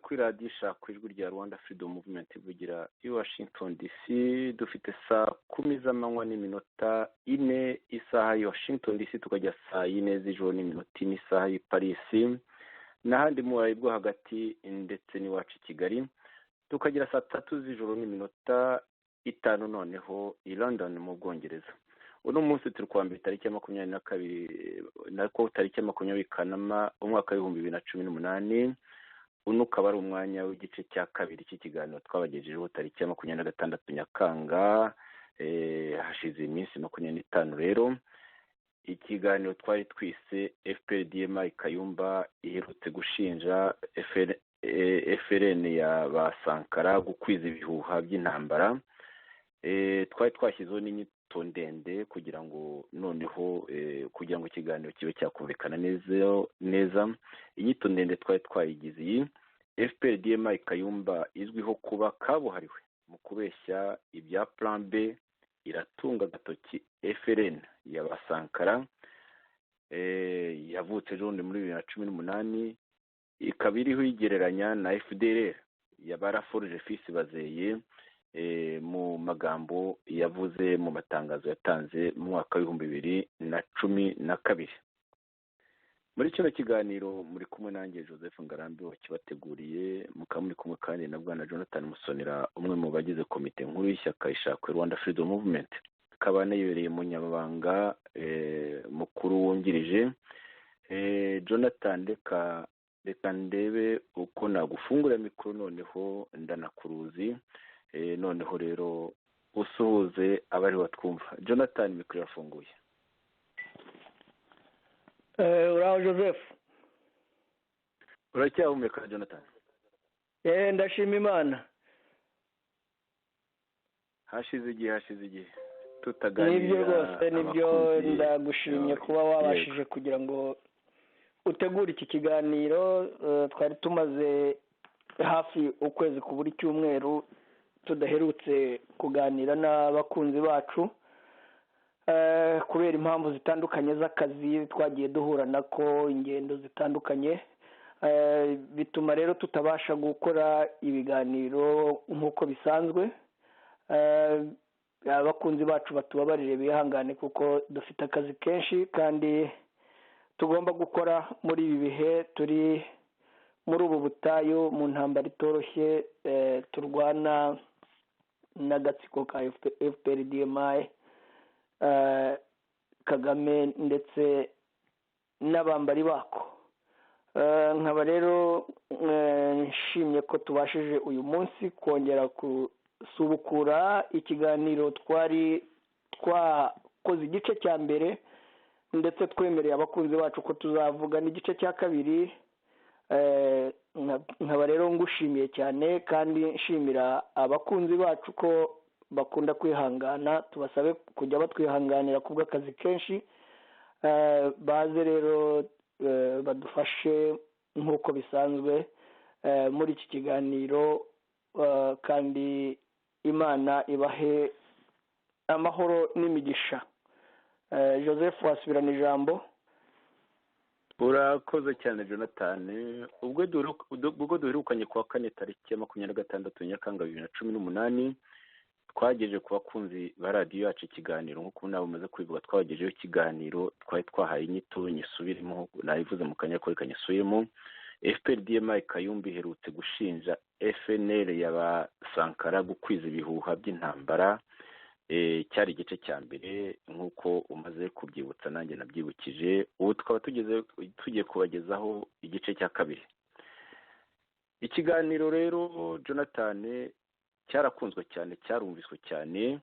kuri radiyo ishaka ijwi rya rwanda freedom movement ivugira i washington dc dufite saa 10 z'amanywa n'iminota 4 isaha ya washington dc tukajya saa 4 z'ijoro n'iminota 4 isaha y'i paris n'ahandi mu burayi bwo hagati ndetse n'iwacu i kigali tukagira saa 3 z'ijoro n'iminota 5 noneho i london mu bwongereza. Uno munsi turi kwa mbere tariki ya 22 nako tariki ya 20 Kanama umwaka wa 2018. Uno ukaba ari umwanya w'igice cya kabiri cy'ikiganiro twabagejejeho tariki ya 26 Nyakanga, hashize iminsi 25 rero. Ikiganiro twari twise FPRDMI Kayumba iherutse gushinja FRN ya ba Sankara gukwiza ibihuha by'intambara. Twari twashyizeho n'inyito ndende kugira ngo noneho kugira ngo ikiganiro kibe cyakumvikana neza. Inyito ndende twari twayigize iyi: FPRDMI Kayumba izwiho kuba kabuhariwe mu kubeshya ibya plan B, iratunga agatoki FRN ya ba Sankara yavutse ejo muri 2018, ikaba iriho igereranya na FDLR ya Baraforge Fils Bazeye mu magambo yavuze mu matangazo yatanze mu mwaka wa 2012. Muri kino kiganiro muri kumwe nanjye Joseph Ngarambe wakibateguriye, mukaba muri kumwe kandi na Bwana Jonathan Musonera, umwe mu bagize komite nkuru y'ishyaka ishakwe Rwanda Freedom Movement, akaba anayibereye mu nyamabanga mukuru wungirije. Jonathan, reka ndebe uko nagufungura mikoro noneho ndanakuruzi. Noneho rero usuhuze abari batwumva. Jonathan, mikoro irafunguye. Uraho Joseph? Uracyahumeka Jonathan? Ndashima Imana. Hashize igihe tutaganira. Nibyo rwose, nibyo, ndagushimye kuba wabashije kugira ngo utegure iki kiganiro. Twari tumaze hafi ukwezi ku buri cyumweru tudaherutse kuganira n'abakunzi bacu kubera impamvu zitandukanye z'akazi twagiye duhura nako, ingendo zitandukanye, bituma rero tutabasha gukora ibiganiro nk'uko bisanzwe. Abakunzi bacu batubabarire, bihangane kuko dufite akazi kenshi kandi tugomba gukora muri ibi bihe turi muri ubu butayu, mu ntambara itoroshye turwana n'agatsiko ka FPRDMI, Kagame ndetse n'abambari bako. Nkaba rero nshimye ko tubashije uyu munsi kongera gusubukura ikiganiro twari twakoze igice cya mbere, ndetse twemereye abakunzi bacu ko tuzavuga n'igice cya kabiri. Nkaba rero ngushimiye cyane kandi nshimira abakunzi bacu ko bakunda kwihangana. Tubasabe kujya batwihanganira kubw'akazi kenshi, baze rero badufashe nk'uko bisanzwe muri iki kiganiro, kandi Imana ibahe amahoro n'imigisha. Joseph, wasubirana ijambo. Urakoze cyane Jonathan. Ubwo duherukanye kuwa 4 tariki ya 26 Nyakanga 2018, twagejeje ku bakunzi ba radiyo yacu ikiganiro nk'uko nabo bamaze kwivuga. Twagejejeho ikiganiro twari twahaye inyito nyisubiremo, nayivuze mu kanya ko kanyisubiremo. FPRDMI Kayumba iherutse gushinja FNL ya ba Sankara gukwiza ibihuha by'intambara. Cyari igice cya mbere nk'uko umaze kubyibutsa, nanjye nabyibukije. Ubu tukaba tugiye kubagezaho igice cya kabiri. Ikiganiro rero Jonathan cyarakunzwe cyane, cyarumviswe cyane.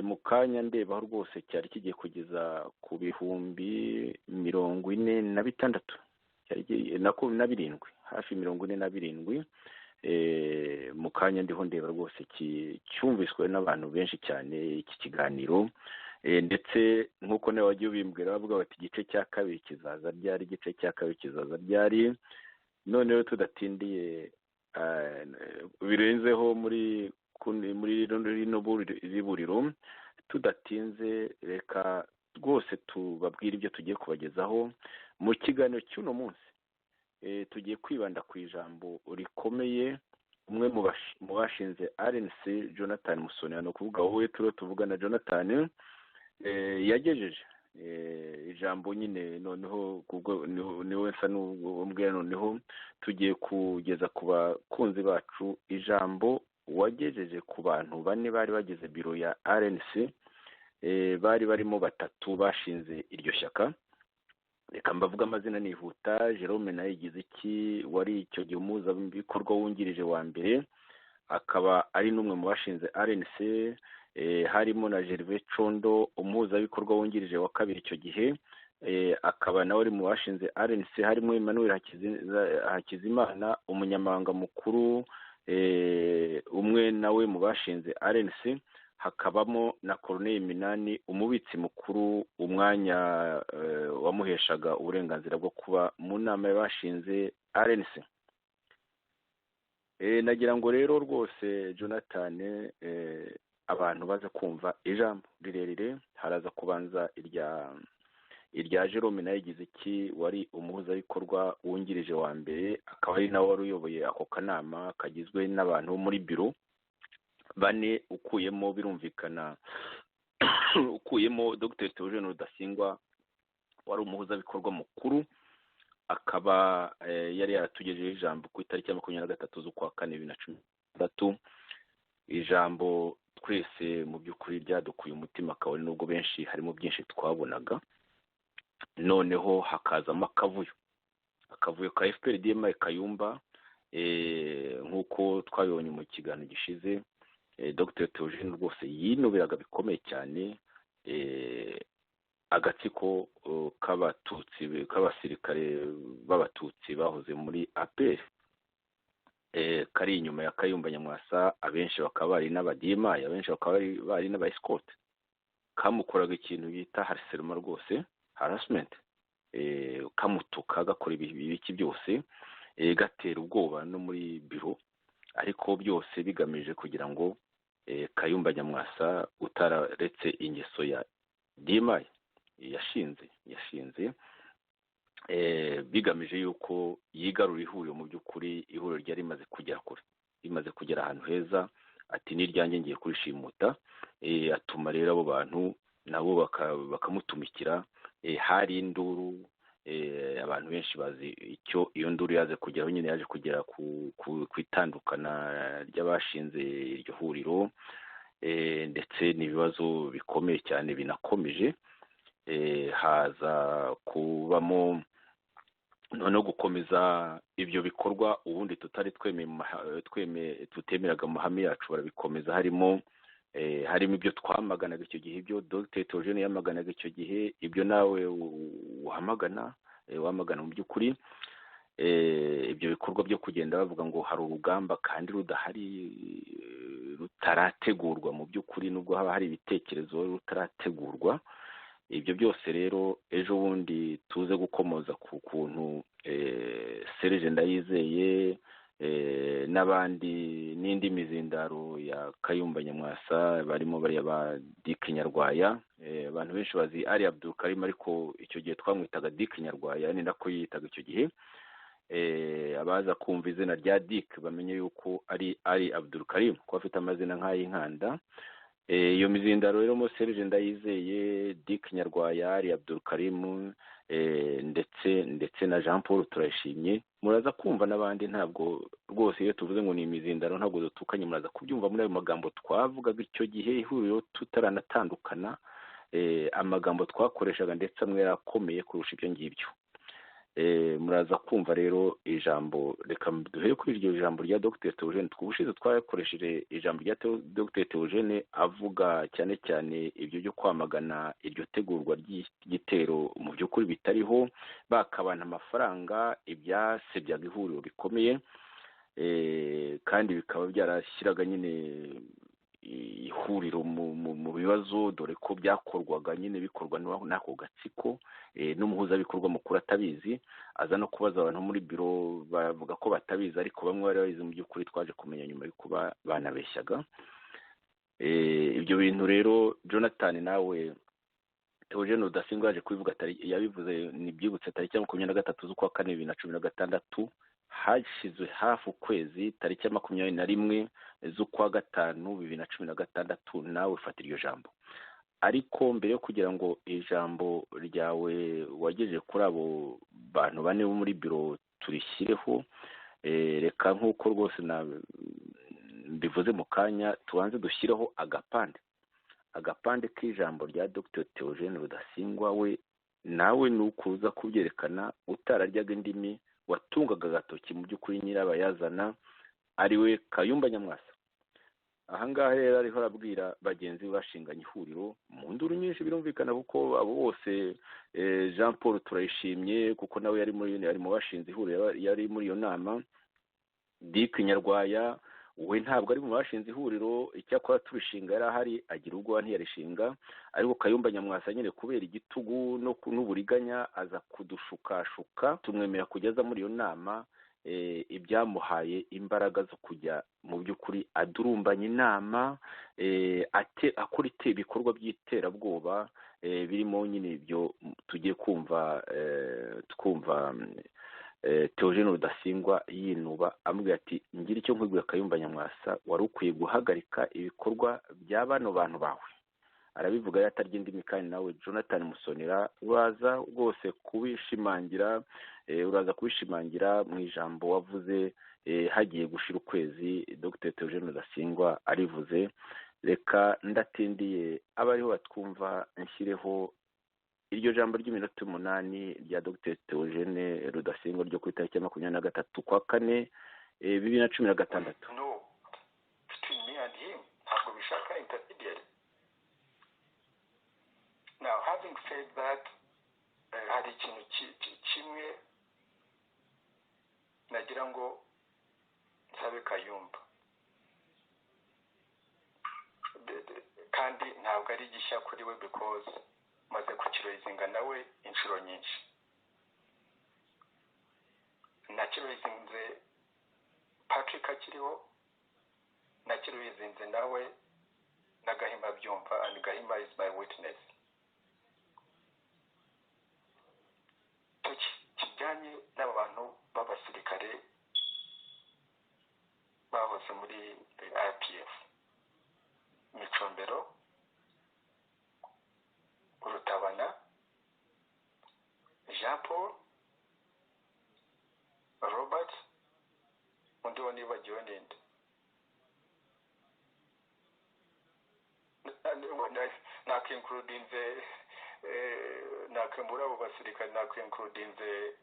Mu kanya ndebaho rwose cyari kigiye kugeza ku bihumbi 46 nako na 7, hafi 47. Mu kanya ndiho ndeba rwose cyumviswe n'abantu benshi cyane iki kiganiro, ndetse nk'uko nawe wagiye ubimbwira bavuga bati igice cya kabiri kizaza ryari. Noneho tudatindiye birenzeho muri rino buriro, tudatinze reka rwose tubabwire ibyo tugiye kubagezaho mu kiganiro cy'uno munsi. tugiye kwibanda ku ijambo rikomeye umwe mu bashinze RNC Jonathan Musonera, ni ukuvuga wowe turiho tuvugana Jonathan yagejeje ijambo nyine, noneho niwe nsa n'umbwira, noneho tugiye kugeza ku bakunzi bacu ijambo wagejeje ku bantu bane bari bagize biro ya RNC, bari barimo batatu bashinze iryo shyaka. Reka mbavuga amazina nihuta. Jerome Nayigiziki wari icyo gihe umuhuzabikorwa wungirije wa mbere, akaba ari n'umwe mu bashinze RNC. Harimo na Gervais Condo umuhuzabikorwa wungirije wa kabiri icyo gihe, akaba nawe ari mu bashinze RNC. Harimo Emmanuel Hakizimana umunyamabanga mukuru, umwe nawe mu bashinze RNC. Hakabamo na Corneille Minani umubitsi mukuru, umwanya wamuheshaga uburenganzira bwo kuba mu nama y'abashinze RNC. Nagira ngo rero rwose Jonathan, abantu baza kumva ijambo rirerire, haraza kubanza irya Jerome Nayigiziki wari umuhuzabikorwa wungirije wa mbere, akaba ari nawe wari uyoboye ako kanama kagizwe n'abantu bo muri biro bane, ukuyemo birumvikana ukuyemo Dr Theogene Rudasingwa wari umuhuzabikorwa mukuru, akaba yari yaratugejeje ijambo ku itariki ya 23 z'ukwa kane 2013. Ijambo twese mu by'ukuri ryadukuye umutima, akaba ari nubwo benshi harimo byinshi twabonaga. Noneho hakazamo akavuyo ka FPRDM Kayumba, nk'uko twabibonye mu kiganiro gishize. Dr Theogene rwose yinubiraga bikomeye cyane agatsiko k'abasirikare b'abatutsi bahoze muri APR, kari inyuma ya Kayumba Nyamwasa. Abenshi bakaba bari n'abadima, abenshi bakaba bari n'aba escort. Kamukoraga ikintu bita harcèlement rwose, harassment, kamutuka gakora ibiki byose, gatera ubwoba no muri biro, ariko byose bigamije kugira ngo Kayumba Nyamwasa utararetse ingeso ya DMI yashinze, bigamije yuko yigarura ihuriro. Mu by'ukuri ihuriro ryari rimaze kugera kure, rimaze kugera ahantu heza, ati n'iryanjye ngiye kurishimuta. Atuma rero abo bantu nabo bakamutumikira. Hari induru, abantu benshi bazi icyo iyo nduru yaje kugeraho, nyine yaje kugera ku itandukana ry'abashinze iryo huriro, ndetse n'ibibazo bikomeye cyane binakomeje. Haza kubamo no gukomeza ibyo bikorwa ubundi tutari tutemeraga amahame yacu, barabikomeza. Harimo ibyo twamaganaga icyo gihe, ibyo Dr Theogene yamaganaga icyo gihe, ibyo nawe wamagana mu by'ukuri. Ibyo bikorwa byo kugenda bavuga ngo hari urugamba kandi rutarategurwa, mu by'ukuri nubwo haba hari ibitekerezo rutarategurwa. Ibyo byose rero ejo bundi tuze gukomoza ku kuntu Serge Ndayizeye n'abandi n'indi mizindaro ya Kayumba Nyamwasa barimo bariya ba Dick Nyarwaya. Abantu benshi bazi Ali Abdul Karim, ariko icyo gihe twamwitaga Dick Nyarwaya, ni nako yitaga icyo gihe. Abaza kumva izina rya Dick bamenye yuko ari Ali Abdul Karim, ko afite amazina nk'ay'inkanda. Iyo mizindaro rero mo Serge Ndayizeye, Dick Nyarwaya, Ali Abdul Karim, ndetse na Jean Paul Turayishimye, muraza kumva n'abandi. Ntabwo rwose iyo tuvuze ngo ni imizindaro ntabwo dutukanye, muraza kubyumva muri ayo magambo twavugaga icyo gihe ihuriro tutaranatandukana. Amagambo twakoreshaga ndetse amwe yarakomeye kurusha ibyo ngibyo. Muraza kumva rero ijambo. Reka duhere kuri iryo jambo rya Dr Theogene. Twubushize twakoresheje ijambo rya Dr Theogene avuga cyane cyane ibyo byo kwamagana iryo tegurwa ry'igitero mu by'ukuri bitariho, bakabana amafaranga, ibyasebyaga ihuriro bikomeye, kandi bikaba byarashyiraga nyine ihuriro mu bibazo, dore ko byakorwaga nyine bikorwa n'ako gatsiko, n'umuhuzabikorwa mukuru atabizi. Aza no kubaza abantu muri biro bavuga ko batabizi, ariko bamwe bari babizi. Mu by'ukuri twaje kumenya nyuma yo kuba banabeshyaga. Ibyo bintu rero Jonathan nawe Theogene Rudasingwa yaje kubivuga yabivuze nibyibutse tariki ya 23 z'ukwa kane 2016 hashyizwe hafi ukwezi tariki ya 21 z'ukwa gatanu 2016 nawe ufata iryo jambo. Ariko mbere yo kugira ngo ijambo ryawe wagejeje kuri abo bantu bane bo muri biro turishyireho, reka nk'uko rwose mbivuze mu kanya tubanze dushyireho agapande k'ijambo rya Dr Theogene Rudasingwa we nawe nukuza kubyerekana utararyaga indimi watungaga agatoki mu by'ukuri nyirabayazana ari we Kayumba Nyamwasa. Ahangaha rero ariho arabwira bagenzi bashinganye ihuriro mu nduru nyinshi birumvikana kuko abo bose Jean Paul Turayishimye kuko nawe yari mu bashinze ihuriro yari muri iyo nama, Dick Nyarwaya we ntabwo ari mu bashinze ihuriro, icyakora turishinga yari ahari agira ubwoba ntiyarishinga, ariko Kayumba Nyamwasa nyine kubera igitugu n'uburiganya aza kudushukashuka tumwemera kugeza muri iyo nama, ibyamuhaye imbaraga zo kujya mu by'ukuri adurumbanya inama, akora ibikorwa by'iterabwoba birimo nyine ibyo tugiye kumva Theogene Rudasingwa yinuba amubwira ati ngira icyo nkwibwira Kayumba Nyamwasa wari ukwiye guhagarika ibikorwa bya bano bantu bawe. Arabivuga yatarya indimi kandi nawe Jonathan Musonera uraza rwose kubishimangira mu ijambo wavuze hagiye gushira ukwezi Dr Theogene Rudasingwa arivuze. Reka ndatindiye abariho batwumva nshyireho iryo jambo ry'iminota 8 rya Dr Theogene Rudasingwa ryo ku itariki ya 23 kwa kane 2016. No, between me and him ntabwo bishaka intermediary. Now having said that, hari ikintu kimwe nagira ngo nsabe Kayumba, kandi ntabwo ari gishya kuri we because maze kukiroyizinga nawe inshuro nyinshi. Nakiroyizinze Patrick akiriho, nakiroyizinze nawe na Gahima byumva, and Gahima is my witness. Kijyanye n'abantu b'abasirikare bahoze muri RPF, Micombero, Urutabana, Jean Paul, Robert, undi wo nibagiwe ninde, nakincludinze nakembura abo basirikare, nakincludinze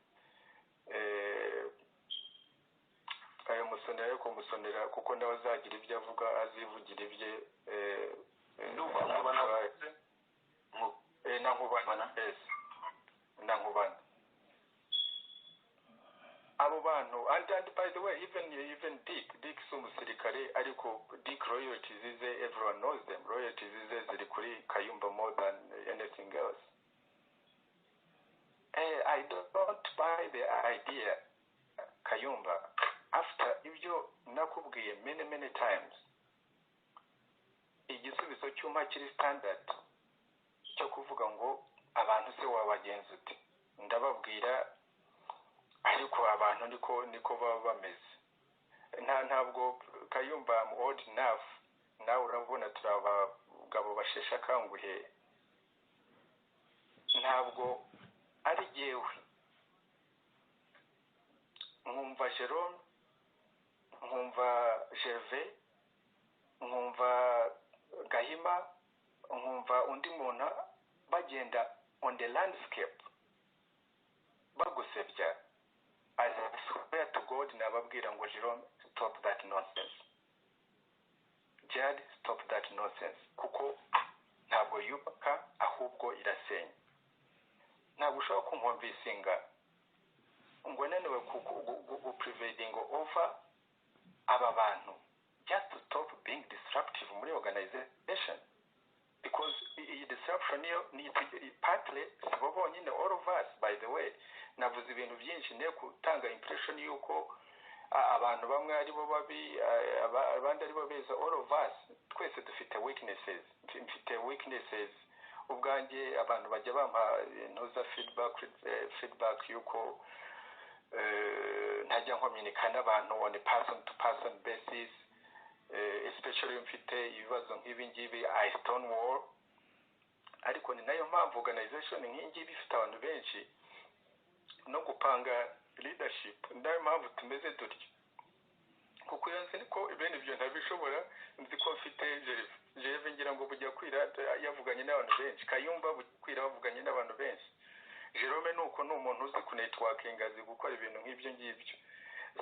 ayo Musonera, ariko Musonera kuko nawe azagira ibyo avuga azivugira ibye Nankubana abo bantu. And by the way, even Dick umusirikare, ariko Dick royalties ize, everyone knows them, royalties ize ziri kuri Kayumba more than anything else. I don't buy the idea, Kayumba, after ibyo nakubwiye many times, igisubizo cyuma kiri standard cyo kuvuga ngo abantu se wabagenza uti, ndababwira ariko abantu niko baba bameze. Ntabwo Kayumba am old enough, nawe urabona turi abagabo bashesha kanguhe, ntabwo ari jewe nkumva Jerome, nkumva Gervais, nkumva Gahima, nkumva undi muntu bagenda on the landscape bagusebya. I swear to God nababwira ngo Jerome, stop that nonsense. Jad, stop that nonsense. Kuko ntabwo yubaka ahubwo irasenya. Ntabwo ushobora kumwumvisinga ngo nanewe prevailing over aba bantu, just to stop being disruptive muri organization, because iyi disruption ni partly sibo bonyine, all of us. By the way, navuze ibintu byinshi ne kutanga impression yuko abantu bamwe ari bo babi abandi ari bo beza. All of us twese dufite weaknesses, mfite weaknesses ubwanjye abantu bajya bampa ntuza feedback y'uko ntajya nkominika n'abantu on a person to person basis, especially mfite ibibazo nk'ibi ngibi I stonewall. Ariko ni nayo mpamvu organization nk'ingibi ifite abantu benshi no gupanga leadership, nayo mpamvu tumeze dutyo. Kuko yanze niko ibintu byo ntabishobora, nzi ko mfite Jeve ngira ngo bujya kwira yavuganye n'abantu benshi, Kayumba kwira bavuganye n'abantu benshi, Jerome nuko ni umuntu uzi ku networking, azi gukora ibintu nk'ibyo ngibyo.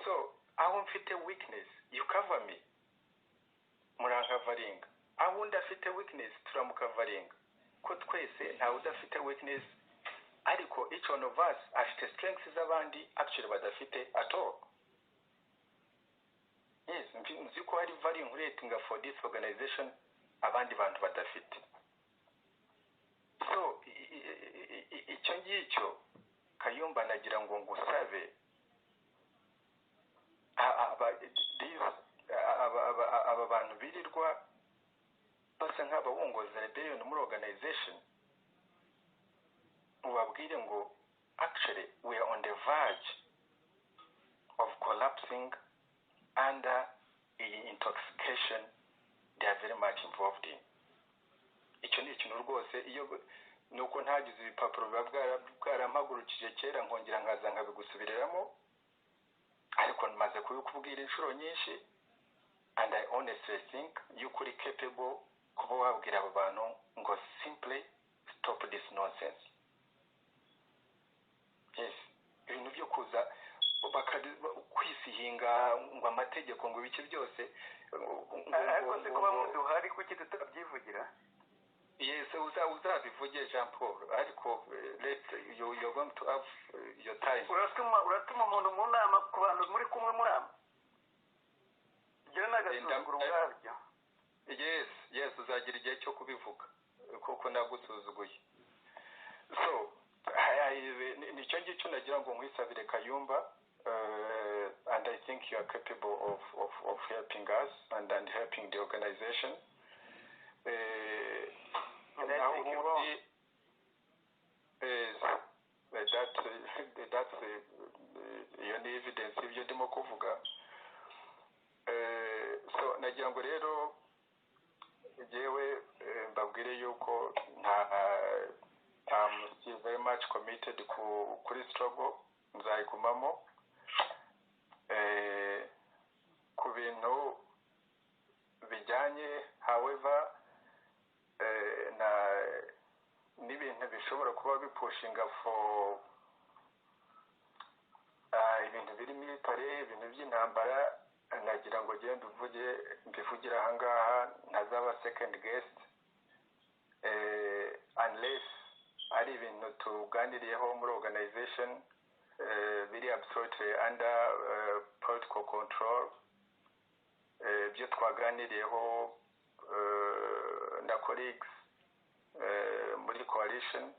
So aho mfite weakness you cover me, murankavaringa. Aho undi afite weakness turamukavaringa, ko twese ntawe udafite weakness, ariko each one of us afite strengths z'abandi actually badafite at all. Yes, nzi ko hari value rating for this organization abandi bantu badafite. So icyo ngicyo Kayumba nagira ngo ngusabe aba bantu birirwa basa nk'abawongoza rebellion muri organization, ubabwire ngo actually we are on the verge of collapsing under intoxication they are very much involved in. Icyo ni ikintu rwose, iyo nuko ntagize ibipapuro biba bwarampagurukije kera nkongera nkaza nkabigusubiriramo, ariko maze kubikubwira inshuro nyinshi, and I honestly think you could be capable kuba wabwira abo bantu ngo simply stop this nonsense. Yes, ibintu byo kuza kwisihinga ngo amategeko ngo biki byose, ariko se kuba muduhari kuki tutabyivugira? Yes, uzabivuge Jean Paul, ariko you're going to have your time. uratuma umuntu mu nama ku bantu muri kumwe murama, ibyo n'agasuzuguro ubwabyo. Yes, uzagira igihe cyo kubivuga kuko nagusuzuguye. So nicyo ngicyo nagira ngo nkwisabire Kayumba, and I think you are capable of helping us and helping the organization. And I think you will. That's iyo ni evidence ibyo ndimo kuvuga. So nagira ngo rero jewe mbabwire yuko I'm still very much committed kuri struggle, nzayigumamo ku bintu bijyanye, however n'ibintu bishobora kuba bipushinga for ibintu biri military, ibintu by'intambara, nagira ngo genda mbivugira ahangaha ntazaba second guest, unless ari ibintu tuganiriyeho muri organization biri absolutely under political control, byo twaganiriyeho na colleagues muri coalition,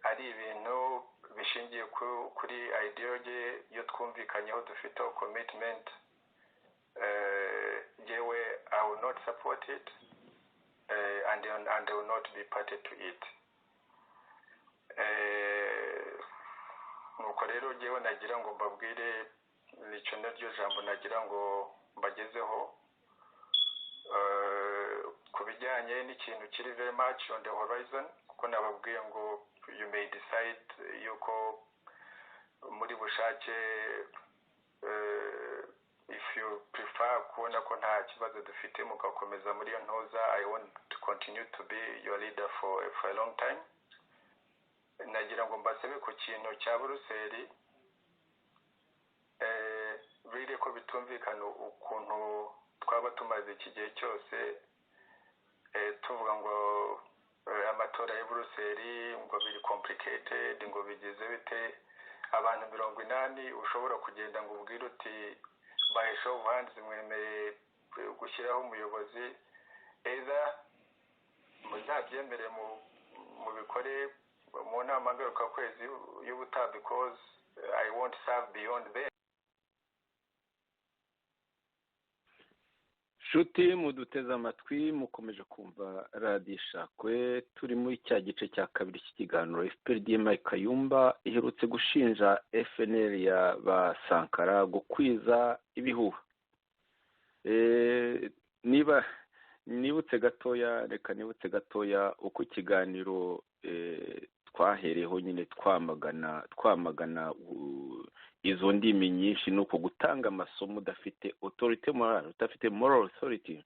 ari ibintu bishingiye kuri ideology yo twumvikanyeho dufite commitment, yewe I will not support it, and I will not be party to it. Nuko rero yewe nagira ngo mbabwire, nicyo naryo jambo nagira ngo mbagezeho ku bijyanye n'ikintu kiri very much on the horizon, kuko nababwiye ngo you may decide yuko muri bushake, if you prefer kubona ko nta kibazo dufite mugakomeza muri iyo ntoza, I want to continue to be your leader for a long time. Nagira ngo mbasabe ku kintu cya Buruseli, biri ko bitumvikana ukuntu twaba tumaze iki gihe cyose tuvuga ngo amatora ya Buruseli ngo biri complicated, ngo bigize bite, abantu 80 ushobora kugenda ngo ubwire uti by show of hands mwemeye gushyiraho umuyobozi, either muzabyemere mu bikore mu nama ngaruka kwezi y'ubutaha, because I won't serve beyond them. nshuti muduteze amatwi mukomeje kumva radiyo ishakwe turi muri cya gice cya kabiri cy'ikiganiro FPRDM Kayumba iherutse gushinja FNL ya ba Sankara gukwiza ibihuha. Niba nibutse gatoya uko ikiganiro twahereho nyine twamagana izo ndimi nyinshi nuko gutanga amasomo udafite autorité morale, udafite moral authority.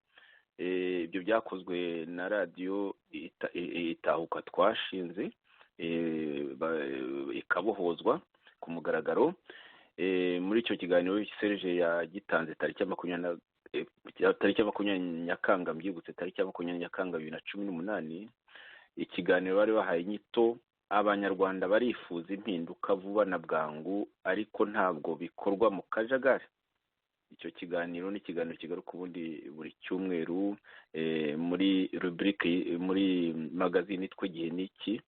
Ibyo byakozwe na radiyo itahuka twashinze ikabohozwa ku mugaragaro. Muri icyo kiganiro Serge yagitanze tariki ya 20 Nyakanga, mbyibutse tariki ya 20 Nyakanga 2018. Ikiganiro bari bahaye inyito abanyarwanda barifuza impinduka vuba na bwangu ariko ntabwo bikorwa mu kajagari. Icyo kiganiro ni ikiganiro kigaruka ubundi buri cyumweru muri rubrique muri magazine itwa Igihe Niki.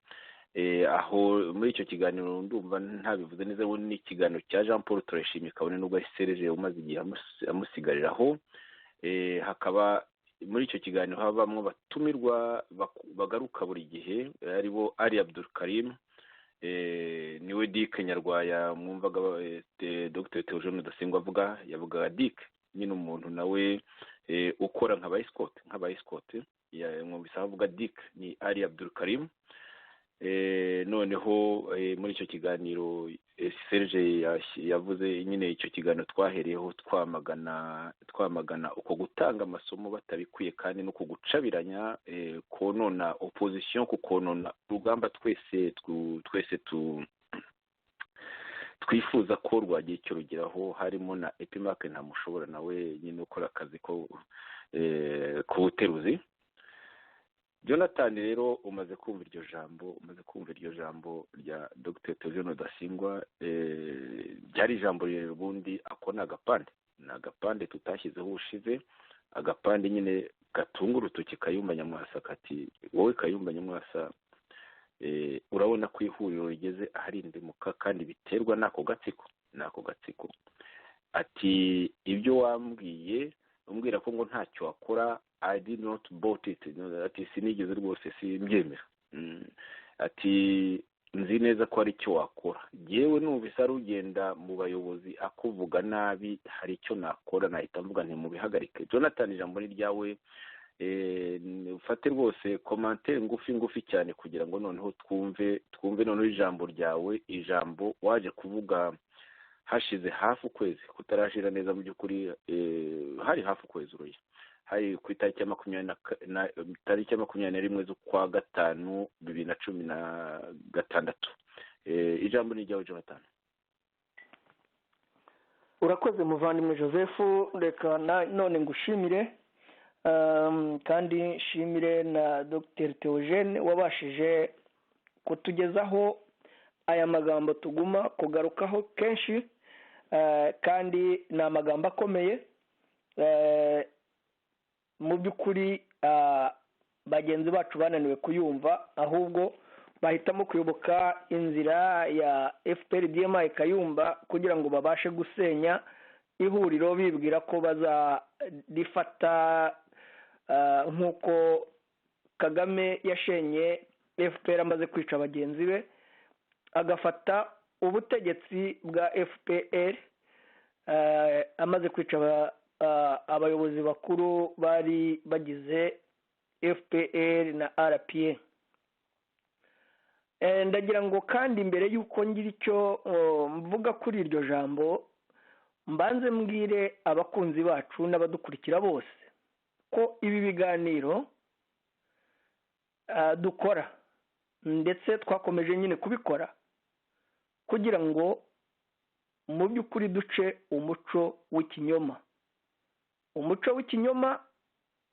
Aho muri icyo kiganiro ndumva ntabivuze neza, ni ikiganiro cya Jean Paul Tureshimye kabone nubwo Serge umaze igihe amusigariraho. Hakaba muri icyo kiganiro habamwe batumirwa bagaruka buri gihe, aribo Ali Abdul Karim, niwe Dick Nyarwaya mwumvaga Dr. Theogene Rudasingwa yavugaga Dick, nyine umuntu nawe ukora nk'abayiskote mwumvise avuga Dick ni Ali Abdul Karim. Noneho muri icyo kiganiro Serge yavuze nyine icyo kiganiro twahereyeho twamagana uko gutanga amasomo batabikwiye kandi no kugucabiranya konona opposition, kukonona urugamba twese twifuza ko rwagiye icyo rugeraho, harimo na Epimac Ntamushobora nawe nyine ukora akazi ko kubuteruzi. Jonathan rero umaze kumva iryo jambo rya Dr. Theogene Rudasingwa, byari ijambo rero ubundi ako ni agapande tutashyizeho ushize, agapande nyine gatunga urutoki Kayumba Nyamwasa kati wowe Kayumba Nyamwasa urabona ko ihuriro rigeze ahari indimuka kandi biterwa n'ako gatsiko. Ati ibyo wambwiye umbwira ko ngo ntacyo wakora, I did not bought it. Ati sinigeze rwose simbyemera. Ati nzi neza ko ari icyo wakora. Yewe numvise ari ugenda mu bayobozi akuvuga nabi, hari icyo nakora nahita mvuga nti mubihagarike. Jonathan ijambo ni ryawe, ufate rwose commentaire ngufi cyane kugira ngo noneho twumve noneho ijambo ryawe, ijambo waje kuvuga hashize hafi ukwezi kutarashira neza mu by'ukuri. Hari hafi ukwezi uruye, hari ku itariki ya 21 z'ukwa gatanu 2016. Ijambo ni ryawe Jonathan. Urakoze muvandimwe Joseph, reka none ngushimire kandi nshimire na Dr. Theogene wabashije kutugezaho aya magambo tuguma kugarukaho kenshi, kandi ni amagambo akomeye. Mu by'ukuri bagenzi bacu bananiwe kuyumva, ahubwo bahitamo kuyoboka inzira ya FPRDM Kayumba kugira ngo babashe gusenya ihuriro, bibwira ko bazarifata nk'uko Kagame yashenye FPR amaze kwica bagenzi be, agafata ubutegetsi bwa FPR amaze kwica abayobozi bakuru bari bagize FPR na RPA. Ndagira ngo kandi mbere y'uko ngira icyo mvuga kuri iryo jambo, mbanze mbwire abakunzi bacu n'abadukurikira bose ko ibi biganiro dukora ndetse twakomeje nyine kubikora kugira ngo mu by'ukuri duce umuco w'ikinyoma,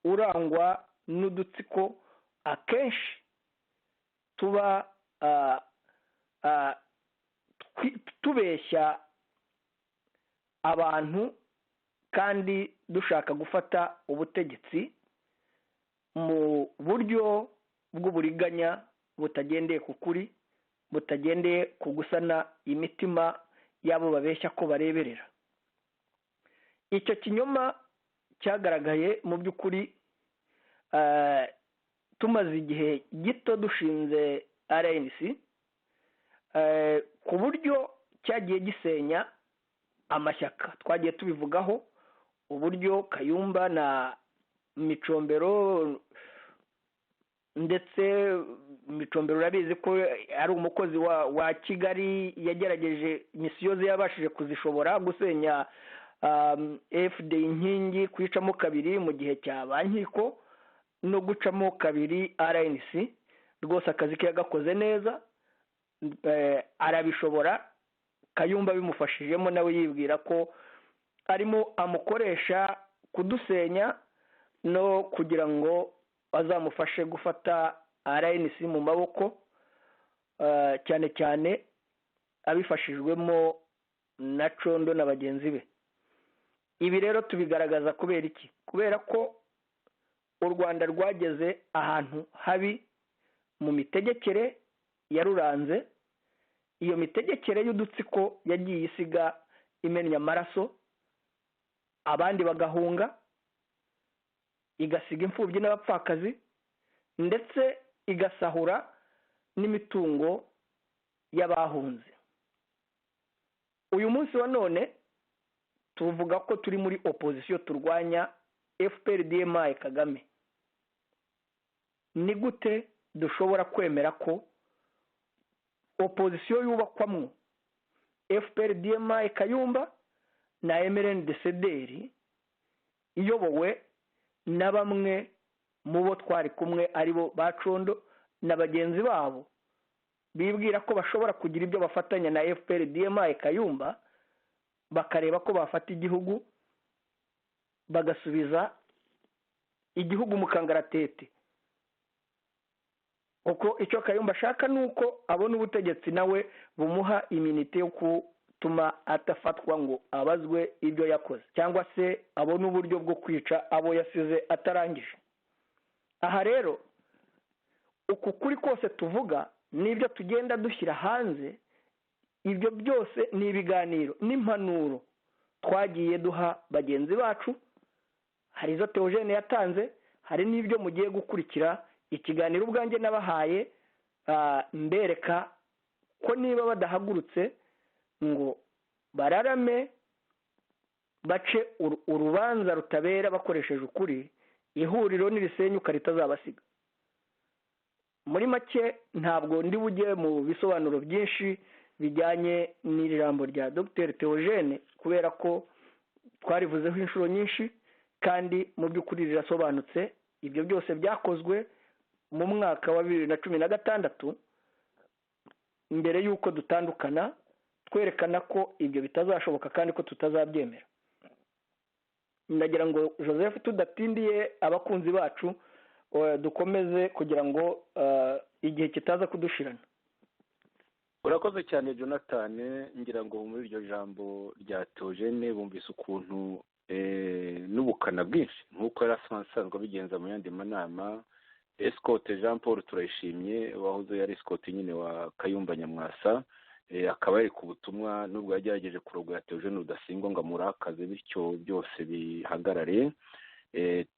urangwa n'udutsiko akenshi tuba tubeshya abantu kandi dushaka gufata ubutegetsi mu buryo bw'uburiganya butagendeye ku kuri, butagendeye ku gusana imitima y'abo babeshya ko bareberera. Icyo kinyoma cyagaragaye mu by'ukuri tumaze igihe gito dushinze RNC ku buryo cyagiye gisenya amashyaka. Twagiye tubivugaho uburyo Kayumba na Micombero, ndetse Micombero urabizi ko ari umukozi wa Kigali, yagerageje misiyo ze yabashije kuzishobora gusenya FD inkingi, kwicamo kabiri mu gihe cya bankiko no gucamo kabiri RNC. Rwose akazi ke yagakoze neza, arabishobora. Kayumba bimufashijemo nawe yibwira ko arimo amukoresha kudusenya no kugira ngo azamufashe gufata RNC mu maboko, cyane cyane abifashijwemo na Condo na bagenzi be. Ibi rero tubigaragaza kubera iki? Kubera ko u Rwanda rwageze ahantu habi mu mitegekere yaruranze. Iyo mitegekere y'udutsiko yagiye isiga imenya amaraso, abandi bagahunga, igasiga imfubyi n'abapfakazi, ndetse igasahura n'imitungo y'abahunze. Uyu munsi wa none tuvuga ko turi muri opposition, turwanya FPR-DMI Kagame. Ni gute dushobora kwemera ko opposition yubakwamwo FPR-DMI Kayumba na MRND-CDR iyobowe na bamwe mu bo twari kumwe aribo ba Condo na bagenzi babo, bibwira ko bashobora kugira ibyo bafatanya na FPR-DMI Kayumba, bakareba ko bafata igihugu bagasubiza igihugu mu kangaratete? Uko icyo Kayumba ashaka nuko abona ubutegetsi nawe bumuha iminite yo gutuma atafatwa ngo abazwe ibyo yakoze, cyangwa se abona uburyo bwo kwica abo yasize atarangije. Aha rero uku kuri kose tuvuga n'ibyo tugenda dushyira hanze, ibyo byose ni ibiganiro n'impanuro twagiye duha bagenzi bacu. Hari izo Theogene yatanze, hari n'ibyo mugiye gukurikira. Ikiganiro ubwanjye nabahaye mbereka ko niba badahagurutse ngo bararame bace urubanza rutabera bakoresheje ukuri, ihuriro n'irisenyuka ritazabasiga. Muri make ntabwo ndi bujye mu bisobanuro byinshi bijyanye n'iri jambo rya Dr Theogene, kubera ko twarivuzeho inshuro nyinshi kandi mu by'ukuri rirasobanutse. Ibyo byose byakozwe mu mwaka wa 2016 mbere y'uko dutandukana, twerekana ko ibyo bitazashoboka kandi ko tutazabyemera. Ndagira ngo Joseph, tudatindiye abakunzi bacu, dukomeze kugira ngo igihe kitaza kudushirana. Urakoze cyane Jonathan. Ngira ngo muri iryo jambo rya Theogene bumvise ukuntu n'ubukana bwinshi nk'uko yari asanzwe abigenza mu yandi manama. Escote Jean Paul Turayishimye wahoze yari Escote nyine wa Kayumba Nyamwasa, akaba yari ku butumwa nubwo yagerageje kurogoya Theogene Rudasingwa ngo amurakaze bityo byose bihagarare.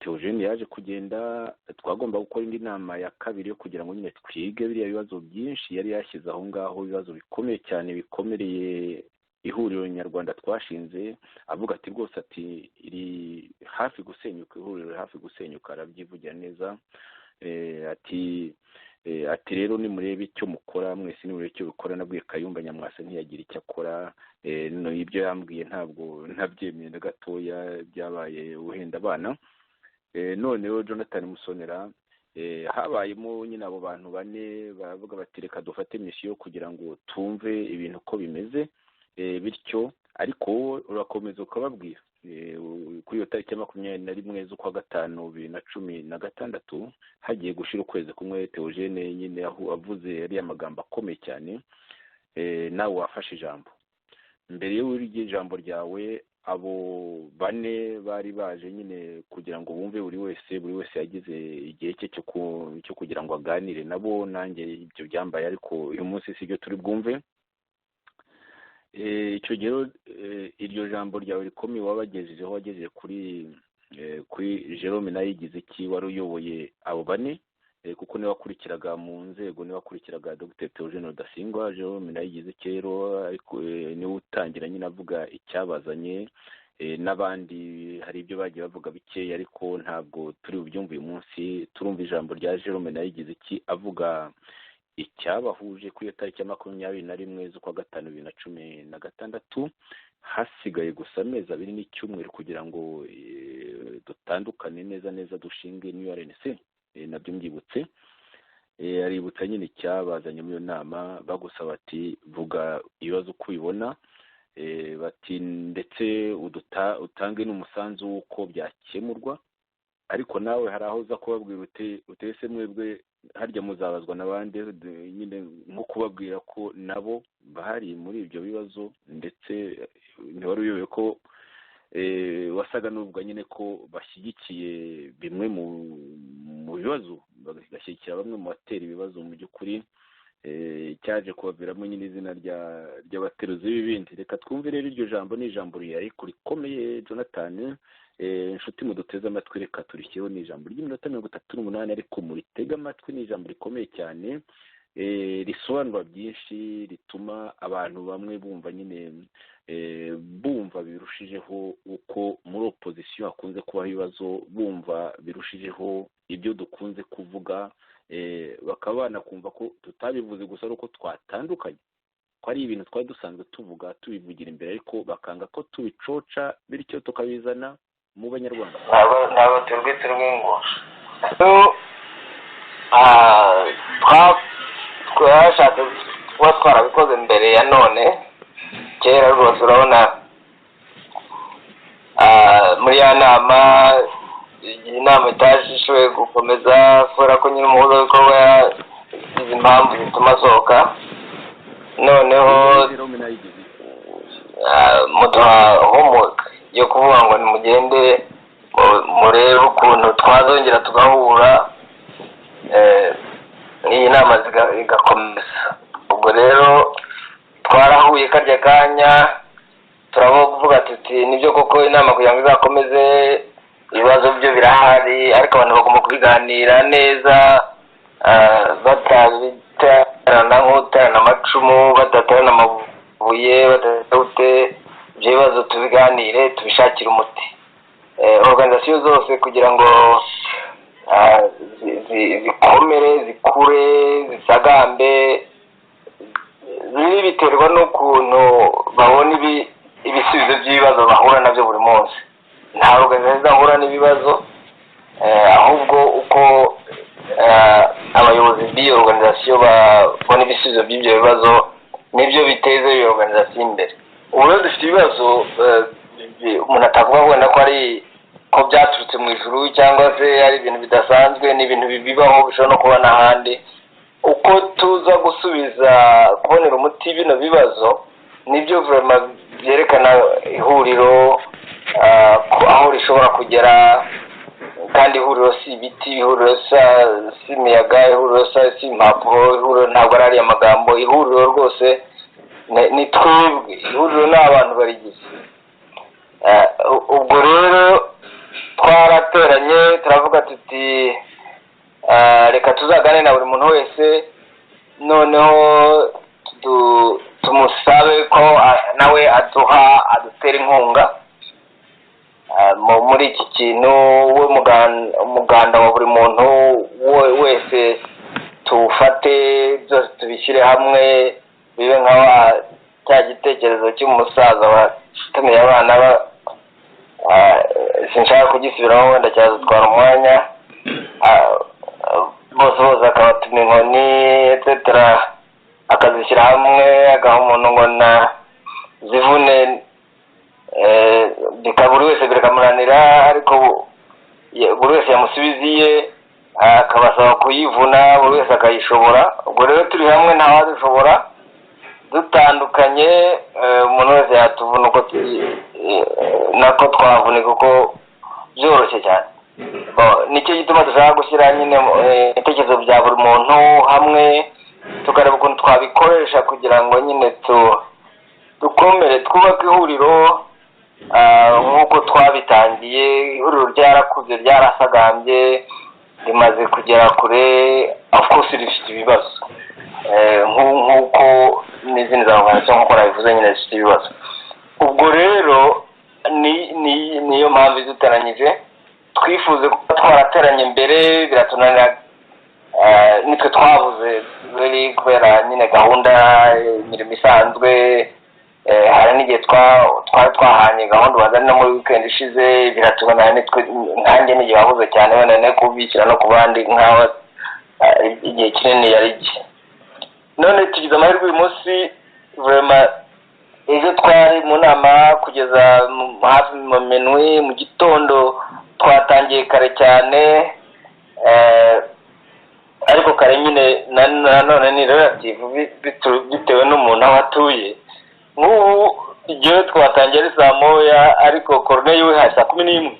Theogene yaje kugenda, twagomba gukora indi nama ya kabiri yo kugira ngo nyine twige biriya bibazo byinshi yari yashyize aho ngaho, ibibazo bikomeye cyane bikomereye ihuriro nyarwanda twashinze. Avuga ati rwose ati iri hafi gusenyuka, ihuriro hafi gusenyuka, arabyivugira neza. Ati rero nimurebe icyo mukora mwese, nimurebe icyo bikora. Nabwiye Kayumba Nyamwasa ntiyagira icyo akora. Ibyo yambwiye ntabwo ntabyemeye na gatoya, byabaye uhenda abana. Noneho Jonathan Musonera, habayemo nyine abo bantu bane baravuga bati reka dufate misiyo kugira ngo tumve ibintu uko bimeze, bityo ariko urakomeza ukababwira. Kuri iyo tariki ya 21 z'ukwa gatanu 2016 hagiye gushira ukwezi kumwe, Theogene nyine aho avuze yari amagambo akomeye cyane. Nawe wafashe ijambo. Mbere y'uryo jambo ryawe, abo bane bari baje nyine kugira ngo bumve buri wese yagize igihe cye cyo kugira ngo aganire nabo. Nanjye ibyo byambaye, ariko uyu munsi si byo turi bwumve. Icyo gihe iryo jambo ryawe rikomeye wabagejejeho, wagejeje kuri kuri Jerome Nayigize iki wari uyoboye abo bane, kuko niwe wakurikiraga mu nzego, niwe wakurikiraga Dr Theogene Rudasingwa. Jerome Nayigize iki rero ariko niwe utangira nyine avuga icyabazanye, n'abandi hari ibyo bagiye bavuga bikeya ariko ntabwo turi bubyumve uyu munsi. Turumva ijambo rya Jerome Nayigize iki avuga icyabahuje ku iyo tariki ya 21 z'ukwa gatanu 2016, hasigaye gusa amezi 2 n'icyumweru kugira ngo dutandukane neza dushinge New RNC. Nabyo mbyibutse, aributsa nyine icyabazanye muri iyo nama, bagusaba bati vuga ibibazo uko ubibona, bati ndetse utange n'umusanzu w'uko byakemurwa, ariko nawe hari aho uza kubabwira utese mwebwe harya muzabazwa n'abandi, nyine nko kubabwira ko nabo bahari muri ibyo bibazo, ndetse ntiwari uyobewe ko wasaga n'ubwo nyine ko bashyigikiye bimwe mu bibazo, bagashyigikira bamwe mu batera ibibazo. Mu by'ukuri cyaje kubaviramo nyine izina ry'abateruzi b'ibindi. Reka twumve rero iryo jambo, ni ijambo rikomeye Jonathan, inshuti muduteze amatwi, reka turishyireho. Ni ijambo ry'iminota 38 ariko muritega amatwi, ni ijambo rikomeye cyane, risobanura byinshi, rituma abantu bamwe bumva nyine bumva birushijeho uko muri opposition hakunze kubaho ibibazo, bumva birushijeho ibyo dukunze kuvuga, bakaba banakumva ko tutabivuze gusa ari uko twatandukanye, ko ari ibintu twari dusanzwe tuvuga tubivugira imbere, ariko bakanga ko tubicoca bityo tukabizana mu banyarwanda. ntabwo turwitse rw'ingosho. twashatse kuba twarabikoze mbere ya none, kera rwose urabona muri ya nama, iyi nama itashoboye gukomeza kubera ko nyine umuhuzabikorwa yagize impamvu zituma asohoka, noneho muduha homework yo kuvuga ngo nimugende murebe ukuntu twazongera tugahura, iyi nama igakomeza. ubwo rero twarahuye karya kanya turavuga tuti nibyo koko inama kugira ngo izakomeze, ibibazo byo birahari, ariko abantu bagomba kubiganira neza, batabiterana nk'uterana amacumu, badaterana amabuye, badatute. Ibyo bibazo tubiganire, tubishakire umuti. Organization zose kugira ngo zikomere, zikure, zisagambe, bibi biterwa n'ukuntu babona ibisubizo by'ibibazo bahura nabyo buri munsi. Nta organization zahura n'ibibazo, ahubwo uko abayobozi b'iyo organization babona ibisubizo by'ibyo bibazo nibyo biteza iyo organization imbere. Ubu rero dufite ibibazo umuntu atavuga wenda ko ari ko byaturutse mu ijuru cyangwa se ari ibintu bidasanzwe, ni ibintu bibaho, bishobora no kuba n'ahandi. Uko tuza gusubiza kubonera umuti bino bibazo nibyo vraiment byerekana ihuriro, aho rishobora kugera, kandi ihuriro si ibiti, ihuriro si imiyaga, ihuriro si impapuro, ihuriro ntabwo ari amagambo, ihuriro rwose ni twebwe, ihuriro ni abantu barigize. ubwo rero twarateranye turavuga tuti reka tuzagane na buri muntu wese, noneho tumusabe ko nawe adutera inkunga muri iki kintu. we umuganda wa buri muntu wese tuwufate, byose tubishyire hamwe, bibe nka cya gitekerezo cy'umusaza watumiye abana sinshaka kugisubiramo, wenda cyazatwara umwanya. bose akabatuma inkoni etc, akazishyira hamwe, agaha umuntu ngo na zivune, buri wese bikamuranira, ariko buri wese yamusubiziye, akabasaba kuyivuna, buri wese akayishobora. ubwo rero turi hamwe ntawazishobora, dutandukanye umuntu wese yatuvuna uko nako twavunika uko byoroshye cyane. nicyo gituma dushaka gushyira nyine ibitekerezo bya buri muntu hamwe, tukareba ukuntu twabikoresha kugira ngo nyine dukomere, twubake ihuriro nk'uko twabitangiye ihuriro ryarakuze ryarasagambye rimaze kugera kure of course rifite ibibazo nk'uko n'izindi za organization nk'uko nabivuze nyine zifite ibibazo. Ubwo rero niyo mpamvu iduteranyije twifuze kuba twarateranye mbere biratunanira nitwe twabuze biri kubera nyine gahunda imirimo isanzwe hari n'igihe twari twahanye gahunda bazana no muri weekend ishize biratunanira nitwe nkanjye n'igihe wabuze cyane wenda ne kubikira no ku bandi nk'aho igihe kinini yari iki. None tugize amahirwe uyu munsi vraiment ejo twari mu nama kugeza hafi mu minwi mu gitondo twatangiye kare cyane ariko kare nyine nanone ni relative bitewe n'umuntu aho atuye. Nk'ubu igihe twatangiye ari saa moya ariko Corneille we hari saa 11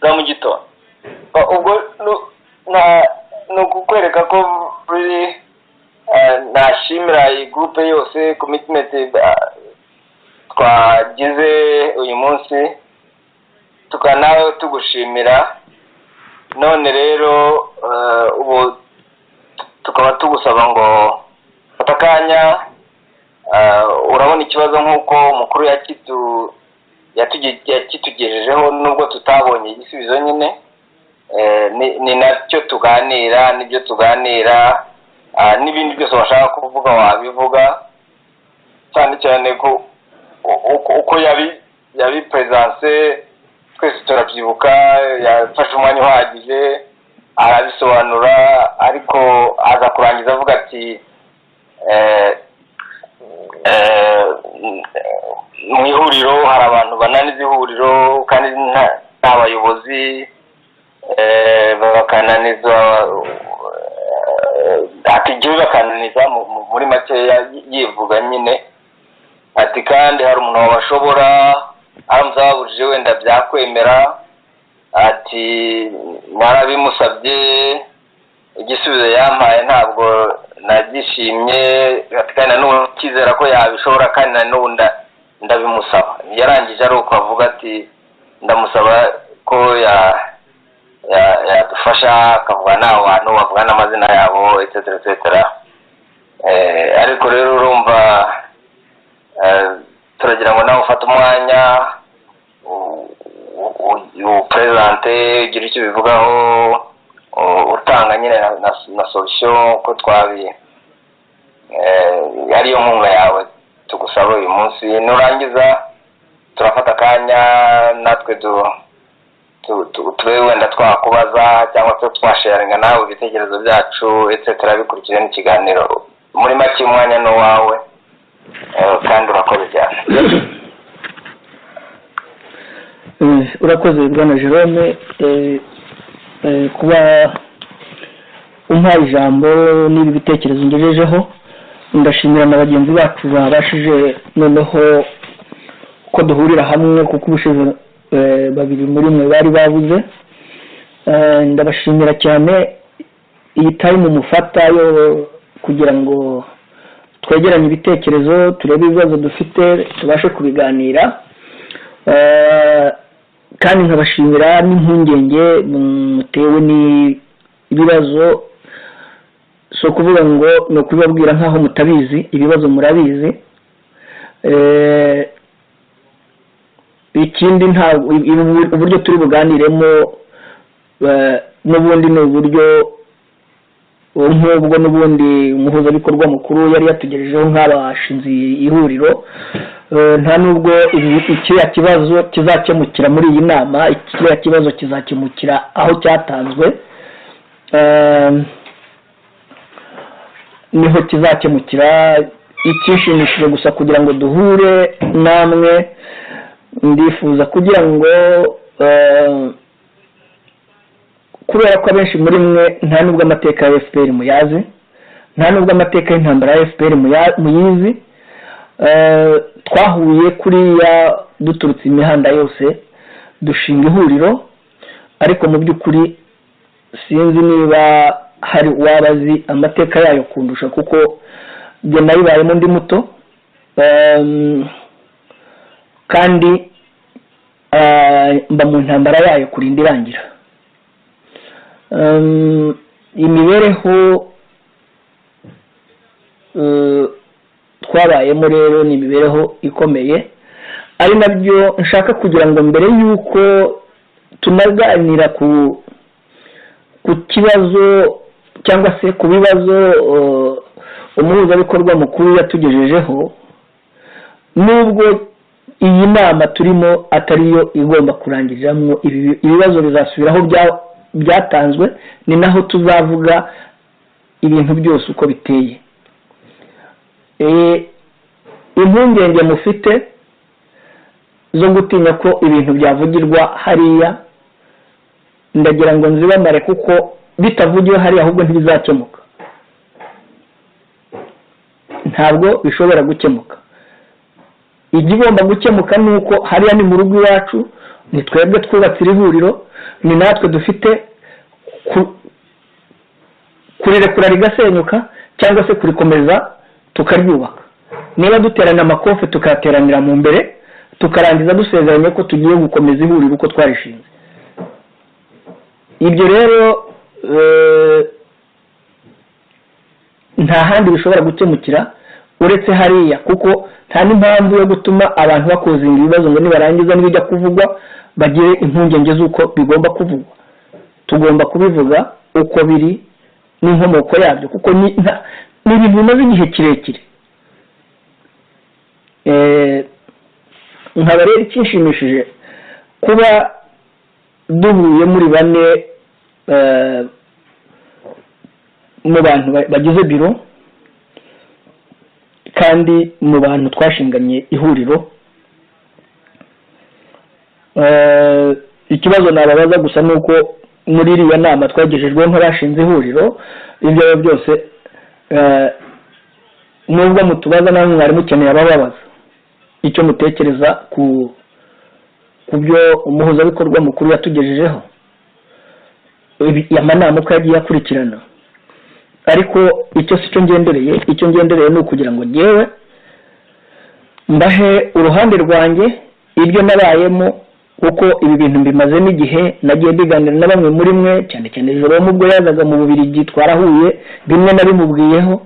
za mu gitondo. Ubwo ni ukukwereka ko nashimira iyi groupe yose commitment twagize uyu munsi tukanawe tugushimira. None rero ubu tukaba tugusaba ngo fatakanya urabona ikibazo nk'uko umukuru yakitugejejeho nubwo tutabonye igisubizo nyine ni nacyo tuganira n'ibyo tuganira n'ibindi byose washaka kuvuga wabivuga cyane cyane ko uko yabi presence twese turabyibuka yafashe umwanya uhagije arabisobanura ariko aza kurangiza avuga ati mu ihuriro hari abantu bananiza ihuriro kandi n'abayobozi bakananiza ati igihe bakananiza muri makeya yivuga nyine ati kandi hari umuntu wabashobora aramutse babujije wenda byakwemera ati narabimusabye igisubizo yampaye ntabwo nagishimye ati kandi nanubu kizera ko yabishobora kandi nanubu ndabimusaba. Yarangije ari uko avuga ati ndamusaba ko yadufasha akavuga n'abo bantu bavuga n'amazina yabo etc etc. Ariko rero urumva turagira ngo nawe ufate umwanya upresente ugira icyo bivugaho utanga nyine na solution ko ariyo nkunga yawe tugusaba uyu munsi. Nurangiza turafata akanya natwe tube wenda twakubaza cyangwa se twasharinga nawe ibitekerezo byacu etc bikurikije n'ikiganiro. Muri make umwanya no wawe kandi urakoze cyane. Urakoze bwana Jerome kuba umpaye ijambo n'ibi bitekerezo ngejejeho. Ndashimira na bagenzi bacu babashije noneho ko duhurira hamwe kuko ubushize babiri muri mwe bari babuze. Ndabashimira cyane iyi time mufata yo kugira ngo twegeranye ibitekerezo turebe ibibazo dufite tubashe kubiganira kandi nkabashimira n'impungenge mutewe n'ibibazo so kuvuga ngo no kubabwira nkaho mutabizi ibibazo murabizi. Ikindi nta uburyo turi buganiremo n'ubundi ni uburyo nk'ubwo n'ubundi umuhuzabikorwa mukuru yari yatugejejeho nk'abashinze ihuriro. Nta nubwo ikiriya kibazo kizakemukira muri iyi nama, ikiriya kibazo kizakemukira aho cyatanzwe niho kizakemukira. Ikishimishije gusa kugira ngo duhure namwe ndifuza kugira ngo kubera ko abenshi muri mwe nta nubwo amateka ya FPR muyazi, nta nubwo amateka y'intambara ya FPR muyizi. Twahuye kuriya duturutse imihanda yose dushinga ihuriro ariko mu by'ukuri sinzi niba hari wabazi amateka yayo kundusha kuko njye nayibayemo ndi muto kandi mba mu ntambara yayo kurinda irangira. Imibereho twabayemo rero ni imibereho ikomeye, ari nabyo nshaka kugira ngo mbere y'uko tunaganira ku kibazo cyangwa se ku bibazo umuhuzabikorwa mukuru yatugejejeho, nubwo iyi nama turimo atariyo igomba kurangiriramo ibibazo bizasubiraho byatanzwe, ni naho tuzavuga ibintu byose uko biteye. Impungenge mufite zo gutinya ko ibintu byavugirwa hariya, ndagira ngo nzibamare, kuko bitavugiwe hariya ahubwo ntibizakemuka, ntabwo bishobora gukemuka. Igomba gukemuka ni uko hariya ni mu rugo iwacu, ni twebwe twubatse iri huriro, ni natwe dufite kurirekura rigasenyuka cyangwa se kurikomeza tukaryubaka. Niba duterana amakofe tukateranira mu mbere, tukarangiza dusezeranye ko tugiye gukomeza ihuriro uko twarishinze. Ibyo rero nta handi bishobora gukemukira uretse hariya, kuko nta n'impamvu yo gutuma abantu bakozinga ibibazo ngo nibarangiza n'ibijya kuvugwa bagire impungenge z'uko bigomba kuvugwa. Tugomba kubivuga uko biri n'inkomoko yabyo, kuko ni ibintu bimaze igihe kirekire. Nkaba rero ikinshimishije kuba duhuye muri bane mu bantu bagize biro, kandi mu bantu twashinganye ihuriro. Ikibazo nababaza gusa nuko muri iriya nama twagejejwe nk'abashinze ihuriro, ibyo byose nubwo mutubaza namwe mwari mukeneye abababaza icyo mutekereza ku byo umuhuzabikorwa mukuru yatugejejeho, amanama uko yagiye akurikirana. Ariko icyo si cyo ngendereye, icyo ngendereye ni ukugira ngo ngewe mbahe uruhande rwanjye ibyo nabayemo, kuko ibi bintu mbimazemo igihe. Nagiye biganira na bamwe muri mwe, cyane cyane Jerome ubwo yazaga mu Bubiligi twarahuye, bimwe nabimubwiyeho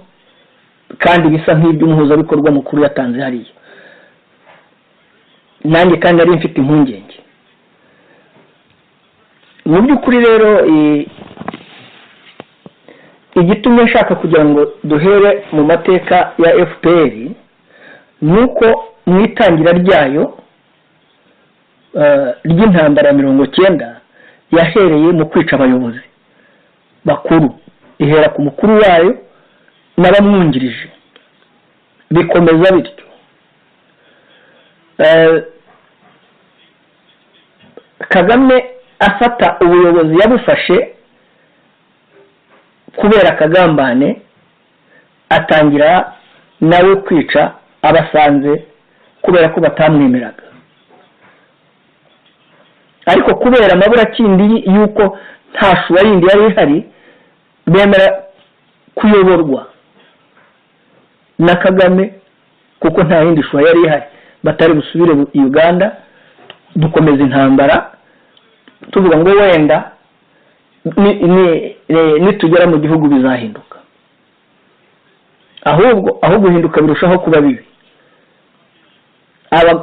kandi bisa nk'ibyo umuhuzabikorwa mukuru yatanze hariya. Nanjye kandi nari mfite impungenge. Mu by'ukuri rero igitumye nshaka kugira ngo duhere mu mateka ya FPR nuko mu itangira ryayo ry'intambara ya 90 yahereye mu kwica abayobozi bakuru, ihera ku mukuru wayo n'abamwungirije, bikomeza bityo. Kagame afata ubuyobozi yabufashe kubera akagambane, atangira nawe kwica abasanze kubera ko batamwemeraga. Ariko kubera amaburakindi yuko nta shuwa yindi yari ihari, bemera kuyoborwa na Kagame, kuko nta yindi shuwa yari ihari, batari busubire Uganda dukomeza intambara tuvuga ngo wenda nitugera mu gihugu bizahinduka. Ahubwo aho guhinduka birushaho kuba bibi.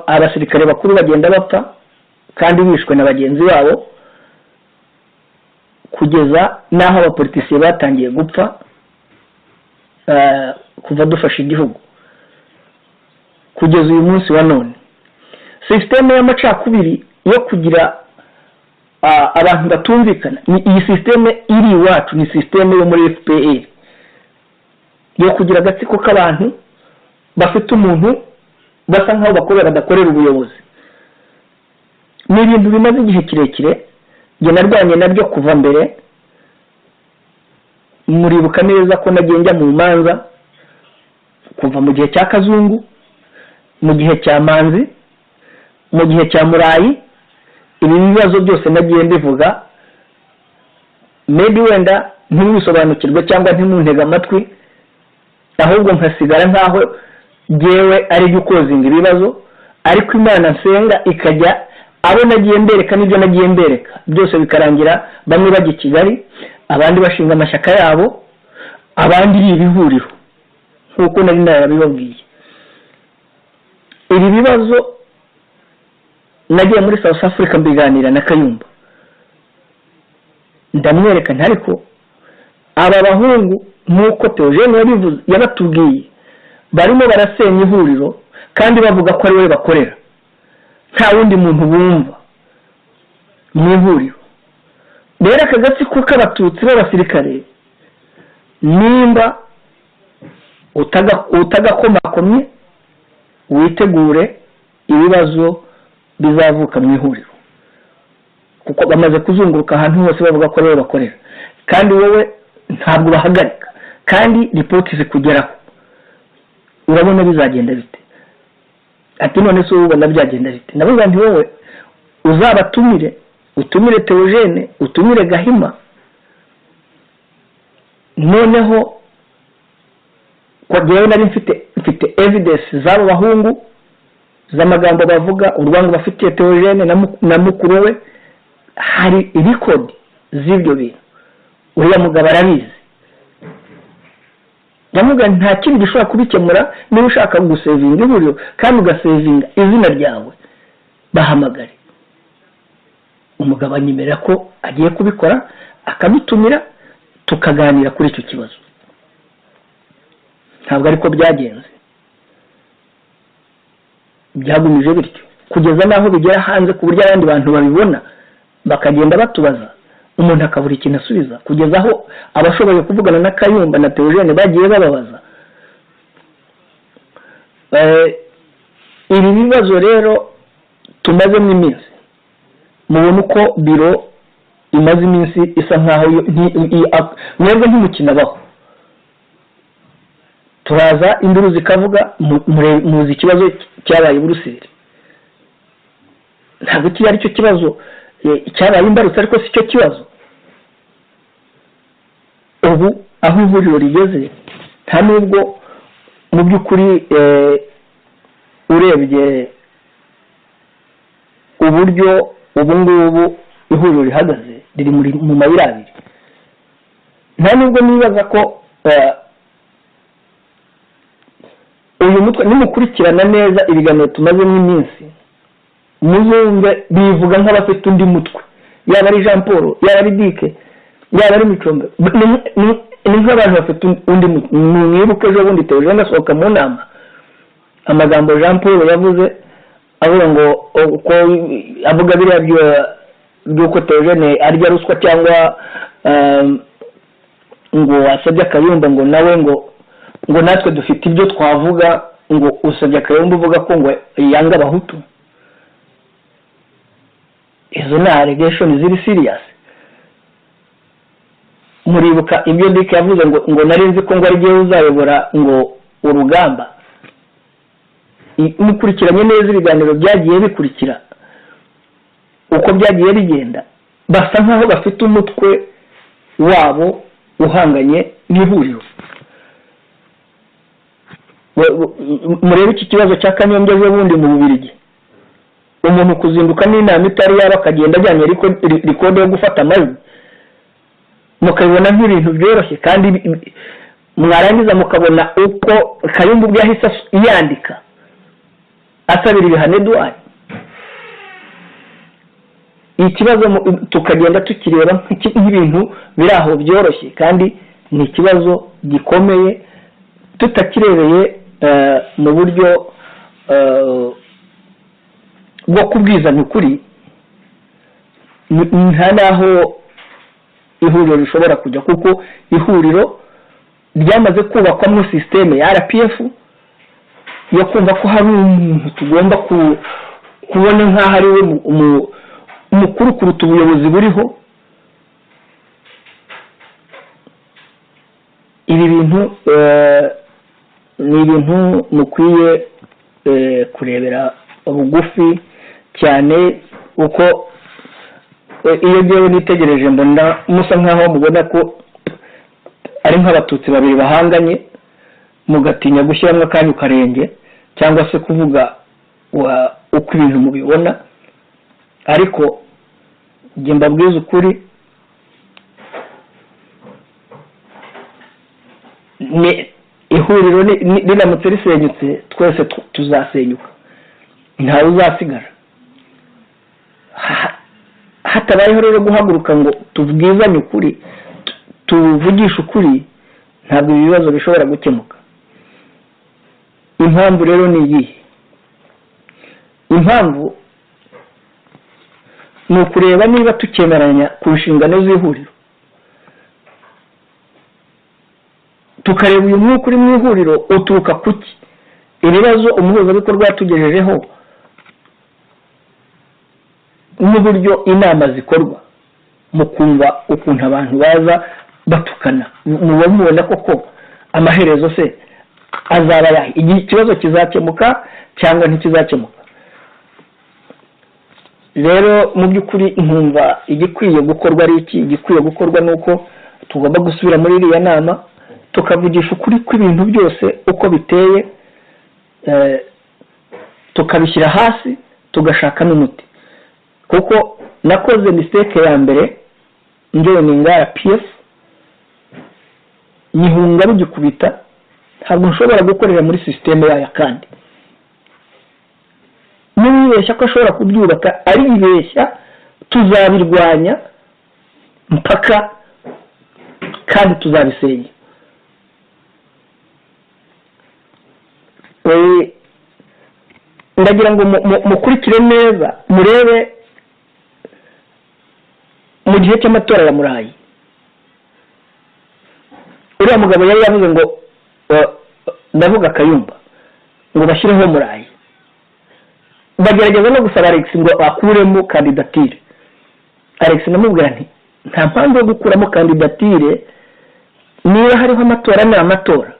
Abasirikare bakuru bagenda bapfa kandi bishwe na bagenzi babo, kugeza n'aho abapolitisiye batangiye gupfa kuva dufashe igihugu kugeza uyu munsi wa none. Systeme y'amacakubiri yo kugira abantu batumvikana, iyi systeme iri iwacu, ni systeme yo muri FPR yo kugira agatsiko k'abantu bafite umuntu basa nkaho bakorera badakorera ubuyobozi. Ni ibintu bimaze igihe kirekire, njye narwanye nabyo kuva mbere. Muribuka neza ko nagiye njya mu manza kuva mu gihe cya Kazungu, mu gihe cya Manzi, mu gihe cya Murayi. Ibi bibazo byose nagiye mbivuga, maybe wenda ntibisobanukirwe cyangwa ntimuntega amatwi, ahubwo nkasigara nkaho jewe ari gukozinga ibibazo, ariko Imana nsenga ikajya abo nagiye mbereka n'ibyo nagiye mbereka byose bikarangira bamwe bajya i Kigali, abandi bashinga amashyaka yabo, abandi ari ibihuriro nk'uko nari narabibabwiye. Ibi bibazo nagiye muri South Africa mbiganira na Kayumba, ndamwereka ariko aba bahungu nk'uko Theogene yabivuze yabatubwiye barimo barasenya ihuriro kandi bavuga ko ari we bakorera, nta wundi muntu bumva mu ihuriro. Rero aka gatsiko k'abatutsi b'abasirikare nimba utagakomakomye witegure ibibazo bizavuka mu ihuriro, kuko bamaze kuzunguruka ahantu hose bavuga ko ari we bakorera, kandi wowe ntabwo bahagarika kandi ripoti zikugeraho. Urabona bizagenda bite? Ati none se ubona byagenda bite? Navuga nti wowe uzabatumire, utumire Theogene, utumire Gahima, noneho kwa jewe nari mfite evidence z'abo bahungu z'amagambo bavuga, urwango bafitiye Theogene na mukuru we, hari record z'ibyo bintu. Uriya mugabo arabizi. Ndavuga nta kintu gishobora kubikemura niba ushaka gusevinga ihuriro kandi ugasevinga izina ryawe, bahamagare. Umugabo anyemerera ko agiye kubikora, akabitumira tukaganira kuri icyo kibazo. Ntabwo ariko byagenze, byagumije bityo kugeza naho bigera hanze ku buryo abandi bantu babibona bakagenda batubaza, umuntu akabura ikintu asubiza, kugeza aho abashoboye kuvugana na Kayumba na Theogene bagiye bababaza. Ibi bibazo rero tumazemo iminsi, mubona uko biro imaze iminsi isa nkaho mwebwe ntimukina baho. Turaza induru zikavuga, muzi ikibazo cyabaye Buruseli. Ntabwo kiri ari cyo kibazo cyabaye imbarutse, ariko si cyo kibazo. Ubu aho ihuriro rigeze nta nubwo mu by'ukuri urebye uburyo ubu ngubu ihuriro rihagaze riri mu mayira abiri. Nta nubwo nibaza ko uyu mutwe nimukurikirana neza ibiganiro tumazemo iminsi, muzumve bivuga nk'abafite undi mutwe, yaba ari Jean Paul, yaba ari Dike, yaba ari Micombe, ni nk'abantu bafite undi mutwe. Mwibuke ejo bundi Theogene asohoka mu nama, amagambo Jean Paul yavuze avuga ngo uko avuga biriya by'uko Theogene arya ruswa cyangwa ngo asabye Kayumba ngo nawe ngo natwe dufite ibyo twavuga, ngo usabye Kayumba uvuga ko ngo yanga abahutu. Izo ni allegation ziri serious. Muribuka ibyo Dike yavuze ngo narinzi ko ngo ari giye uzayobora ngo urugamba. Mukurikiranye neza ibiganiro byagiye bikurikira uko byagiye bigenda, basa nkaho bafite umutwe wabo uhanganye n'ihuriro. Murebe iki kibazo cya Kanyombya bundi mu Bubiligi, umuntu kuzinduka n'inama itari yaba akagenda ajyanye ariko record yo gufata amajwi, mukabona nk'ibintu byoroshye, kandi mwarangiza mukabona uko Kayumba ubwo yahise yandika asabira ibihano Edouard. Ikibazo tukagenda tukireba nk'ibintu biri aho byoroshye, kandi ni ikibazo gikomeye tutakirebeye mu buryo bwo kubwizanya ukuri. Nta naho ihuriro rishobora kujya, kuko ihuriro ryamaze kubakwamo systeme ya RPF yo kumva ko hari umuntu tugomba kubona nk'aho ari we umukuru kuruta ubuyobozi buriho. Ibi bintu ni ibintu mukwiye kurebera bugufi cyane, uko iyo ngewe nitegereje mbona musa nkaho mubona ko ari nk'abatutsi babiri bahanganye, mugatinya gushyiramo akanya karenge cyangwa se kuvuga uko ibintu mubibona. ariko njye mbabwiza ukuri ihuriro riramutse risenyutse twese tuzasenyuka, ntawe uzasigara. Hatabayeho rero guhaguruka ngo tubwizanye ukuri, tuvugishe ukuri, ntabwo ibi bibazo bishobora gukemuka. Impamvu rero ni iyihe? Impamvu ni ukureba niba tukemeranya ku nshingano z'ihuriro, tukareba uyu mwuka uri mu ihuriro uturuka kuki, ibibazo umuhuzabikorwa yatugejejeho n'uburyo inama zikorwa, mu kumva ukuntu abantu baza batukana, muba mubona koko amaherezo se azaba yahe, igihe ikibazo kizakemuka cyangwa ntikizakemuka. Rero mu by'ukuri nkumva igikwiye gukorwa ari iki? Igikwiye gukorwa ni uko tugomba gusubira muri iriya nama tukavugisha ukuri kw'ibintu byose uko biteye, tukabishyira hasi tugashaka n'umuti. Kuko nakoze mistake ya mbere njyewe ninga RPF, nyihunga bigikubita, ntabwo nshobora gukorera muri systeme yayo kandi n'ibeshya ko ashobora kubyubaka ari ibeshya, tuzabirwanya mpaka kandi tuzabisenya. Ndagira ngo mukurikire neza, murebe mu gihe cy'amatora ya Murayi, uriya mugabo yari yavuze ngo ndavuga Kayumba ngo bashyireho Murayi, bagerageza no gusaba Alex ngo akuremo kandidatire. Alex namubwira nti nta mpamvu yo gukuramo kandidatire, niba hariho amatora ni amatora,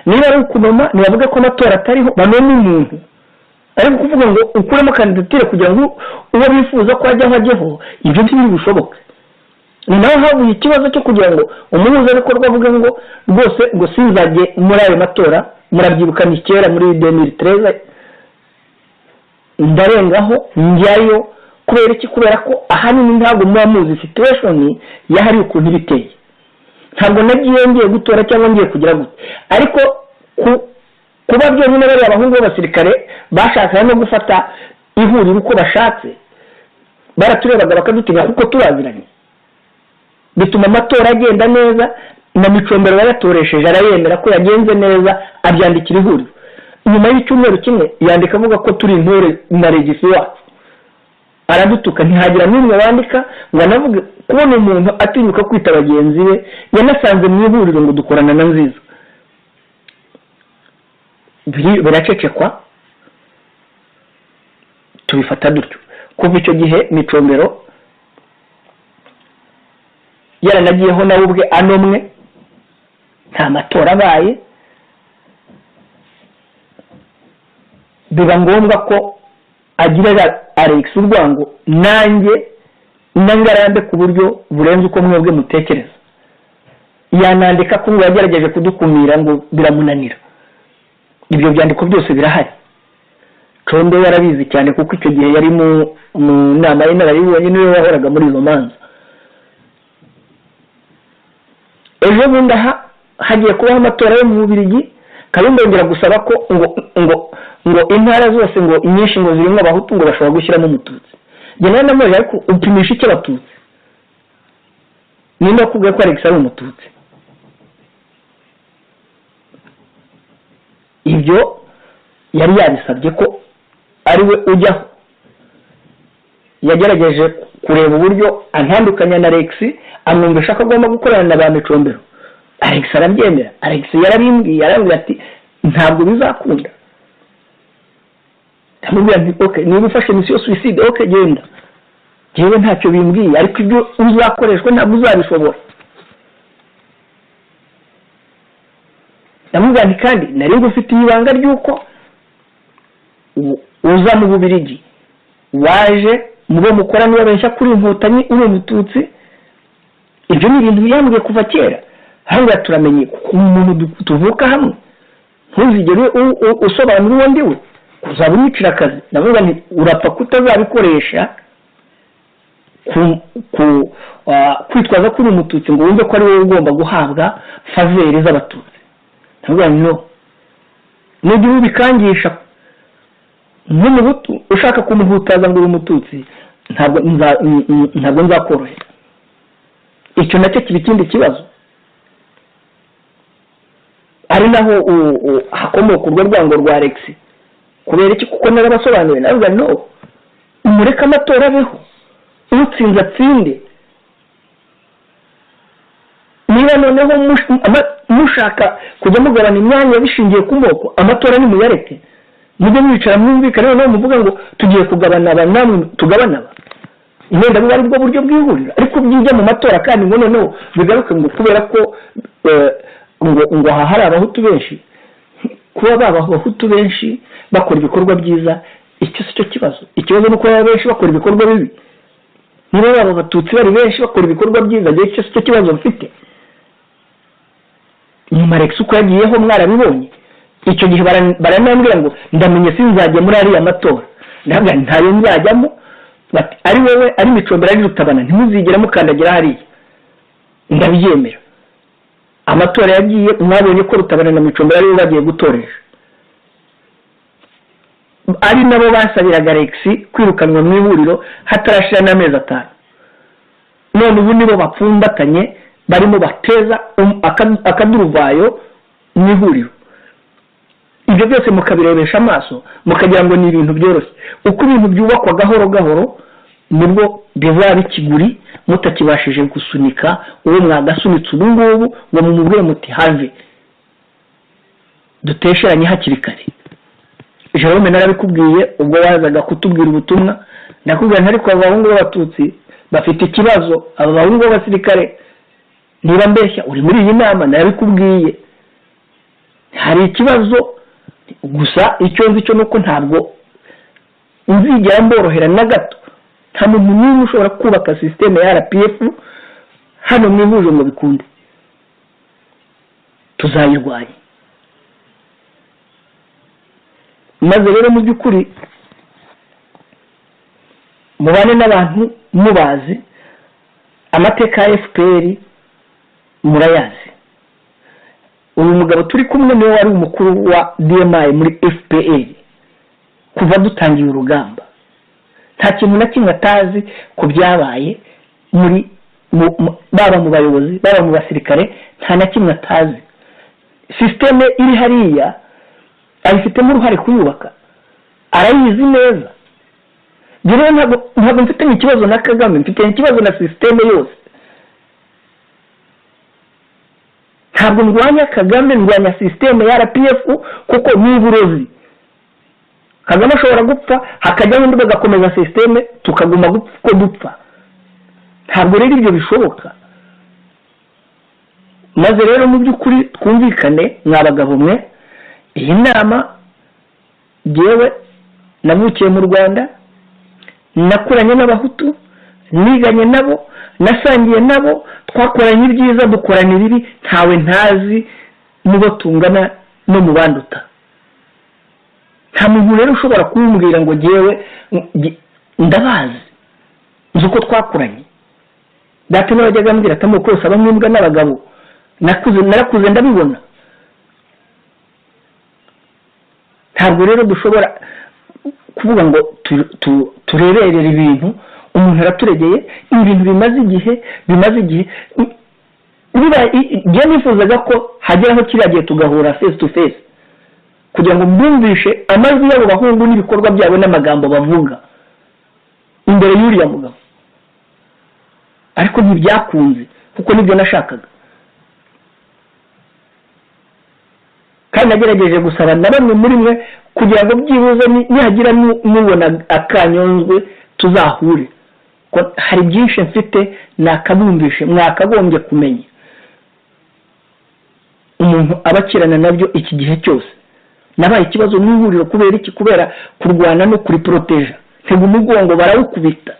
niba ari ukunoma nibavuga ko amatora atariho banone umuntu, ariko kuvuga ngo ukuremo kandidatire kugira ngo uwo bifuza ko ajyaho, ibyo ntibiri bushoboke. Ni naho havuye ikibazo cyo kugira ngo umuhuzabikorwa avuga ngo rwose ngo sinzajye muri ayo matora. Murabyibuka ni kera muri 2013 ndarengaho njyayo. Kubera iki? Kubera ko ahanini ntabwo muba muzi situation yahari ukuntu biteye. Ntabwo nagiye ngiye gutora cyangwa ngiye kugira gute, ariko kuba byonyine bari abahungu b'abasirikare bashaka no gufata ihuriro uko bashatse, baraturebaga bakadutinya kuko turaziranye, bituma amatora agenda neza. Na Micombero yaratoresheje arayemera ko yagenze neza, abyandikira ihuriro. Nyuma y'icyumweru kimwe yandika avuga ko turi intore na regisi wacu, aradutuka. Ntihagira n'umwe wandika ngo anavuge. Kubona umuntu atinyuka kwita bagenzi be, yanasanze mu ihuriro ngo dukorana na Nziza, biracecekwa, tubifata dutyo. Kuva icyo gihe Micombero yaranagiyeho nawe ubwe anomwe, nta matora abaye. Biba ngombwa ko agira Alex urwango nanjye nangarambe ku buryo burenze uko mwebwe mutekereza. Yanandika ko ngo yagerageje kudukumira ngo biramunanira. Ibyo byandiko byose birahari. Condo yarabizi cyane kuko icyo gihe yari mu nama y'inararibonye niwe wahoraga muri izo manza. Ejo bundi hagiye kubaho amatora yo mu Bubiligi, Kayumba yongera gusaba ko ngo intara zose ngo inyinshi ngo zirimo abahutu ngo bashobora gushyiramo umututsi. Njye namuje ariko upimisha icyo abatutsi, nino kuvuga ko Alex ari umututsi. Ibyo yari yabisabye ko ari we ujyaho. Yagerageje kureba uburyo antandukanya na Alex, amwumvisha ko agomba gukorana na ba Micombero. Alex arabyemera. Alex yarabimbwiye, arambwira ati ntabwo bizakunda. Ndamubwira nti okay, niba ufashe mission suicide okay genda. Jewe ntacyo bimbwiye, ariko ibyo uzakoreshwa ntabwo uzabishobora. Ndamubwira nti kandi nari ngufitiye ibanga ry'uko uza mu Bubiligi waje mubo mukora niba benshi kuri Inkotanyi uri umututsi. Ibyo ni ibintu byambwiye kuva kera. Hanga turamenye umuntu tuvuka hamwe, ntuzigere usobanura uwo ndiwe, uzaba unyicira akazi. Ndavuga nti urapfa kutazabikoresha kwitwaza ko uri umututsi ngo wumve ko ari wowe ugomba guhabwa faveri z'abatutsi. ntabwo no n'igihe ubikangisha nk'umuhutu ushaka kumuhutaza ngo uri umututsi ntabwo nzakorohera. icyo nacyo kiba ikindi kibazo, ari naho hakomoka urwo rwango rwa Alex. kubera iki? kuko narabasobanuriye navuga no, umureke amatora abeho, utsinze atsinde. niba noneho mushaka kujya mugabana imyanya bishingiye ku moko, amatora ni muyareke, mujye mwicara mwumvikane noneho muvuga ngo tugiye kugabana aba namwe tugabana aba. Imyenda biba ari bwo buryo bwihurira, ariko byijya mu matora kandi ngo noneho bigaruke ngo kubera ko ngo aha hari abahutu benshi, kuba baba abahutu benshi bakora ibikorwa byiza icyo si cyo kibazo. Ikibazo ni uko baba benshi bakora ibikorwa bibi. niba baba abatutsi bari benshi bakora ibikorwa byiza, icyo si cyo kibazo mfite. nyuma Alex uko yagiyeho mwarabibonye, icyo gihe baranambwira ngo ndamenye sinzajya muri ariya matora. ndavuga ntayo nzajyamo, ari wowe ari Micombero ari Rutabana ntimuzigera mukandagira hariya. ndabyemera. amatora yagiye mwabonye ko Rutabana na Micombero aribo bagiye gutoresha, ari nabo basabiraga Alex kwirukanwa mu ihuriro hatarashira n'amezi 5. none ubu nibo bapfumbatanye barimo bateza akaduruvayo mu ihuriro. ibyo byose mukabirebesha amaso mukagira ngo ni ibintu byoroshye. uko ibintu byubakwa gahoro gahoro nibwo biba bikiguri, mutakibashije gusunika uwo mwagasunitse ubu ngubu ngo mumubwire muti have dutesheranye hakiri kare. Jerome narabikubwiye ubwo wazaga kutubwira ubutumwa, ndakubwira ntari ko abahungu b'abatutsi bafite ikibazo. aba bahungu b'abasirikare niba mbeshya uri muri iyi nama, narabikubwiye hari ikibazo. gusa icyo nzi cyo nuko ntabwo nzigera mborohera na gato. nta muntu n'umwe ushobora kubaka systeme ya RPF hano mu ihuriro ngo bikunde. tuzayirwanya. maze rero mu by'ukuri mubane n'abantu mubazi, amateka ya FPR murayazi. uyu mugabo turi kumwe niwe wari umukuru wa DMI muri FPR kuva dutangiye urugamba. nta kintu na kimwe atazi ku byabaye muri baba mu bayobozi baba mu basirikare, nta na kimwe atazi. systeme iri hariya ayifitemo uruhare kuyubaka, arayizi neza. rero ntabwo mfite ikibazo na Kagame, mfite ikibazo na systeme yose. ntabwo ndwanya Kagame, ndwanya systeme ya RPF kuko ni uburozi. Kagame ashobora gupfa hakajya undi bagakomeza systeme tukaguma gupfa ko dupfa. ntabwo rero ibyo bishoboka. maze rero mu by'ukuri twumvikane mwabagabo mwe, iyi nama jewe navukiye mu Rwanda, nakuranye n'abahutu, niganye nabo, nasangiye nabo, twakoranye ibyiza dukorana ibibi, ntawe ntazi mubo tungana no mu banduta. nta muntu rero ushobora kumbwira ngo jewe ndabazi nzi uko twakuranye. data n'abajyaga ambwira atamo kose abamwimbwa n'abagabo narakuze ndabibona. ntabwo rero dushobora kuvuga ngo tureberera ibintu umuntu araturegeye ibintu bimaze igihe. Njye nifuzaga ko hageraho kiriya gihe tugahura face to face kugira ngo mbumvishe amajwi y'abo bahungu n'ibikorwa byabo n'amagambo bavuga imbere y'uriya mugabo, ariko ntibyakunze kuko nibyo nashakaga. kandi nagerageje gusaba na bamwe muri mwe kugira ngo byibuze nihagira nubona akanyonzwe tuzahure, ko hari byinshi mfite nakabumvishe mwakagombye kumenya. umuntu abakirana nabyo iki gihe cyose. nabaye ikibazo n'ihuriro kubera iki? kubera kurwana no kuri proteja. ntego umugongo barawukubita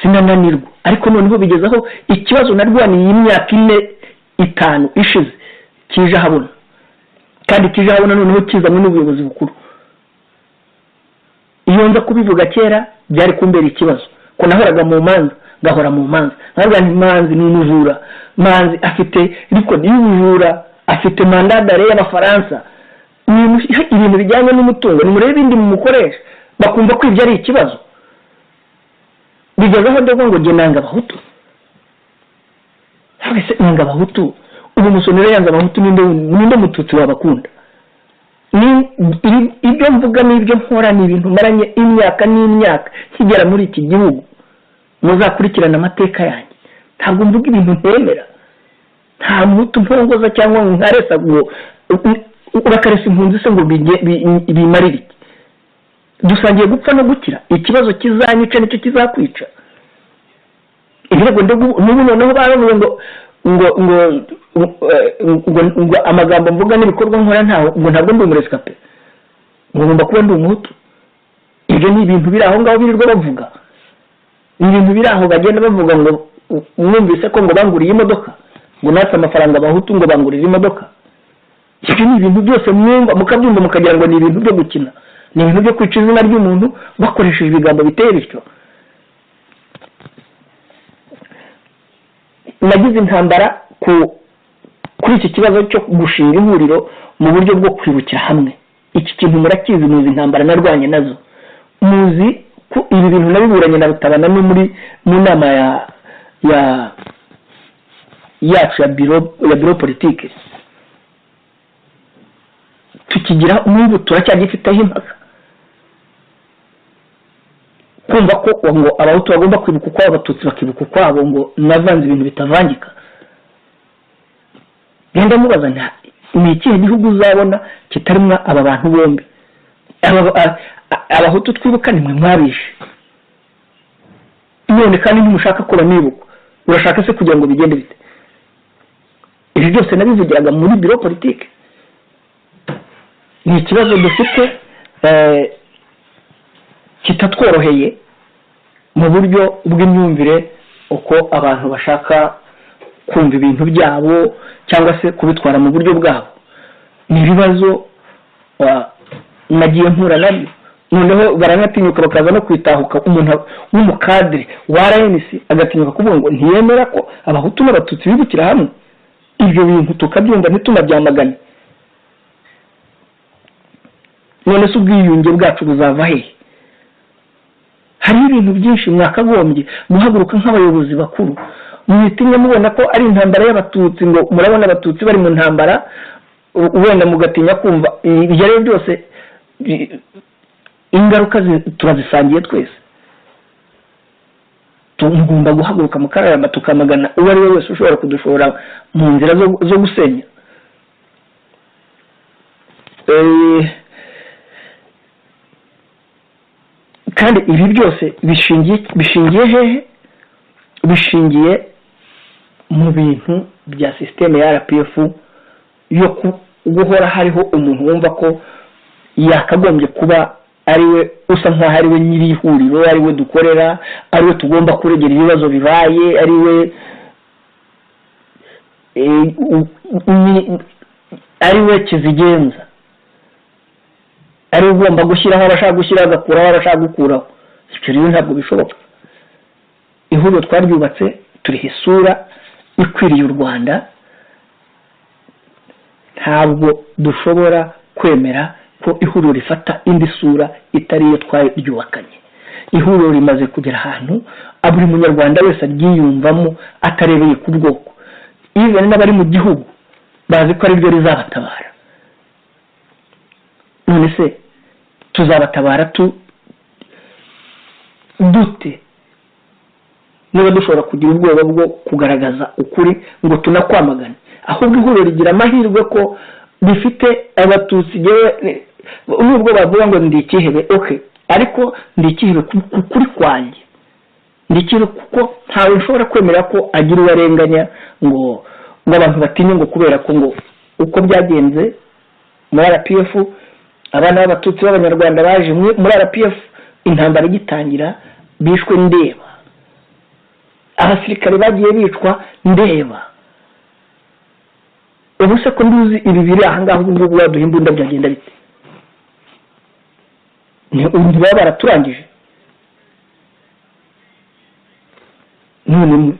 sinananirwa, ariko noneho bigezaho ikibazo narwaniye imyaka 4-5 ishize kije habona, kandi kije habona noneho kizamwe n'ubuyobozi bukuru. iyo nza kubivuga kera byari kumbera ikibazo ko nahoraga mu manza ngahora mu manza ntabwo ni manzi ni umujura manzi afite rikodi y'ubujura afite mandadare y'abafaransa ibintu bijyanye n'umutungo nimurebe ibindi mumukoresha bakumva ko ibyo ari ikibazo bigezeho ndavuga ngo jye nanga abahutu se nanga abahutu ubu musonera yanze abahutu ninde mututsi wabakunda ibyo mvuga n'ibyo nkora ni ibintu maranye imyaka n'imyaka kigera muri iki gihugu muzakurikirana amateka yanjye ntabwo mvuga ibintu ntemera nta muhutu mpongoza cyangwa nkaresa ngo urakaresa impunzi se ngo bimarire iki dusangiye gupfa no gukira ikibazo kizanyica nicyo kizakwica ibirego n'ubu noneho baravuga ngo amagambo mvuga n'ibikorwa nkora ntabwo ndi umuresikape ngo ngomba kuba ndi umuhutu ibyo ni ibintu biri aho ngaho birirwa bavuga ni ibintu biri aho bagenda bavuga ngo mwumvise ko ngo banguriye imodoka ngo natse amafaranga abahutu ngo bangurire imodoka ibyo ni ibintu byose mwumva mukabyumva mukagira ngo ni ibintu byo gukina ni ibintu byo kwica izina ry'umuntu bakoresheje ibigambo biteye bityo nagize intambara kuri iki kibazo cyo gushinga ihuriro mu buryo bwo kwibukira hamwe iki kintu murakizi muzi intambara narwanye nazo muzi ko ibi bintu nabiburanye na Rutabana no mu nama yacu ya biro politike tukigira n'ubu turacyagifiteho impaka kumva ko ngo abahutu bagomba kwibuka ukwabo abatutsi bakibuka ukwabo ngo navanze ibintu bitavangika genda mubaza ni ikihe gihugu uzabona kitarimo aba bantu bombi abahutu twibuka nimwe mwabishe none kandi ntimushaka ko banibuka urashaka se kugira ngo bigende bite ibi byose nabivugiraga muri biro politike ni ikibazo dufite kitatworoheye mu buryo bw'imyumvire uko abantu bashaka kumva ibintu byabo cyangwa se kubitwara mu buryo bwabo ni ibibazo nagiye mpura nabyo noneho baranatinyuka bakaza no kwitahuka umuntu w'umukadire wa RNC agatinyuka kuvuga ngo ntiyemera ko abahutu n'abatutsi bibukira hamwe ibyo bintu tukabyumva ntitunabyamagane none se ubwiyunge bwacu buzava hehe hari ibintu byinshi mwakagombye muhaguruka nk'abayobozi bakuru mwitinya mubona ko ari intambara y'abatutsi ngo murabona abatutsi bari mu ntambara wenda mugatinya kumva ibyo rero byose ingaruka turazisangiye twese tugomba guhaguruka mu kararamba tukamagana uwo ari we wese ushobora kudushora mu nzira zo gusenya kandi ibi byose bishingiye hehe bishingiye mu bintu bya sisiteme ya RPF yo guhora hariho umuntu wumva ko yakagombye kuba ari we usa nk'aho ari we nyiri ihuriro ari we dukorera ari we tugomba kuregera ibibazo bibaye ari we kizigenza ari we ugomba gushyiraho abashaka gushyiraho agakuraho abashaka gukuraho ibyo rero ntabwo bishoboka ihuriro twaryubatse turiho isura ikwiriye u Rwanda ntabwo dushobora kwemera ko ihuriro rifata indi sura itari iyo twaryubakanye ihuriro rimaze kugera ahantu buri munyarwanda wese aryiyumvamo atarebeye ku bwoko even n'abari mu gihugu bazi ko ari ryo rizabatabara none se tuzabatabara dute niba dushobora kugira ubwoba bwo kugaragaza ukuri ngo tunakwamagane ahubwo ihuriro rigira amahirwe ko bifite abatutsi nubwo bavuga ngo ndi ikihebe ariko ndi ikihebe kuri kwanjye ndi ikihebe kuko ntawe ushobora kwemera ko agira uwo arenganya ngo abantu batinye ngo kubera ko ngo uko byagenze muri RPF abana b'abatutsi b'abanyarwanda baje muri RPF intambara igitangira bishwe ndeba abasirikare bagiye bicwa ndeba ubu se ko nduzi ibi biri aha ngaho ngubu baduha imbunda byagenda bite ntibaba baraturangije none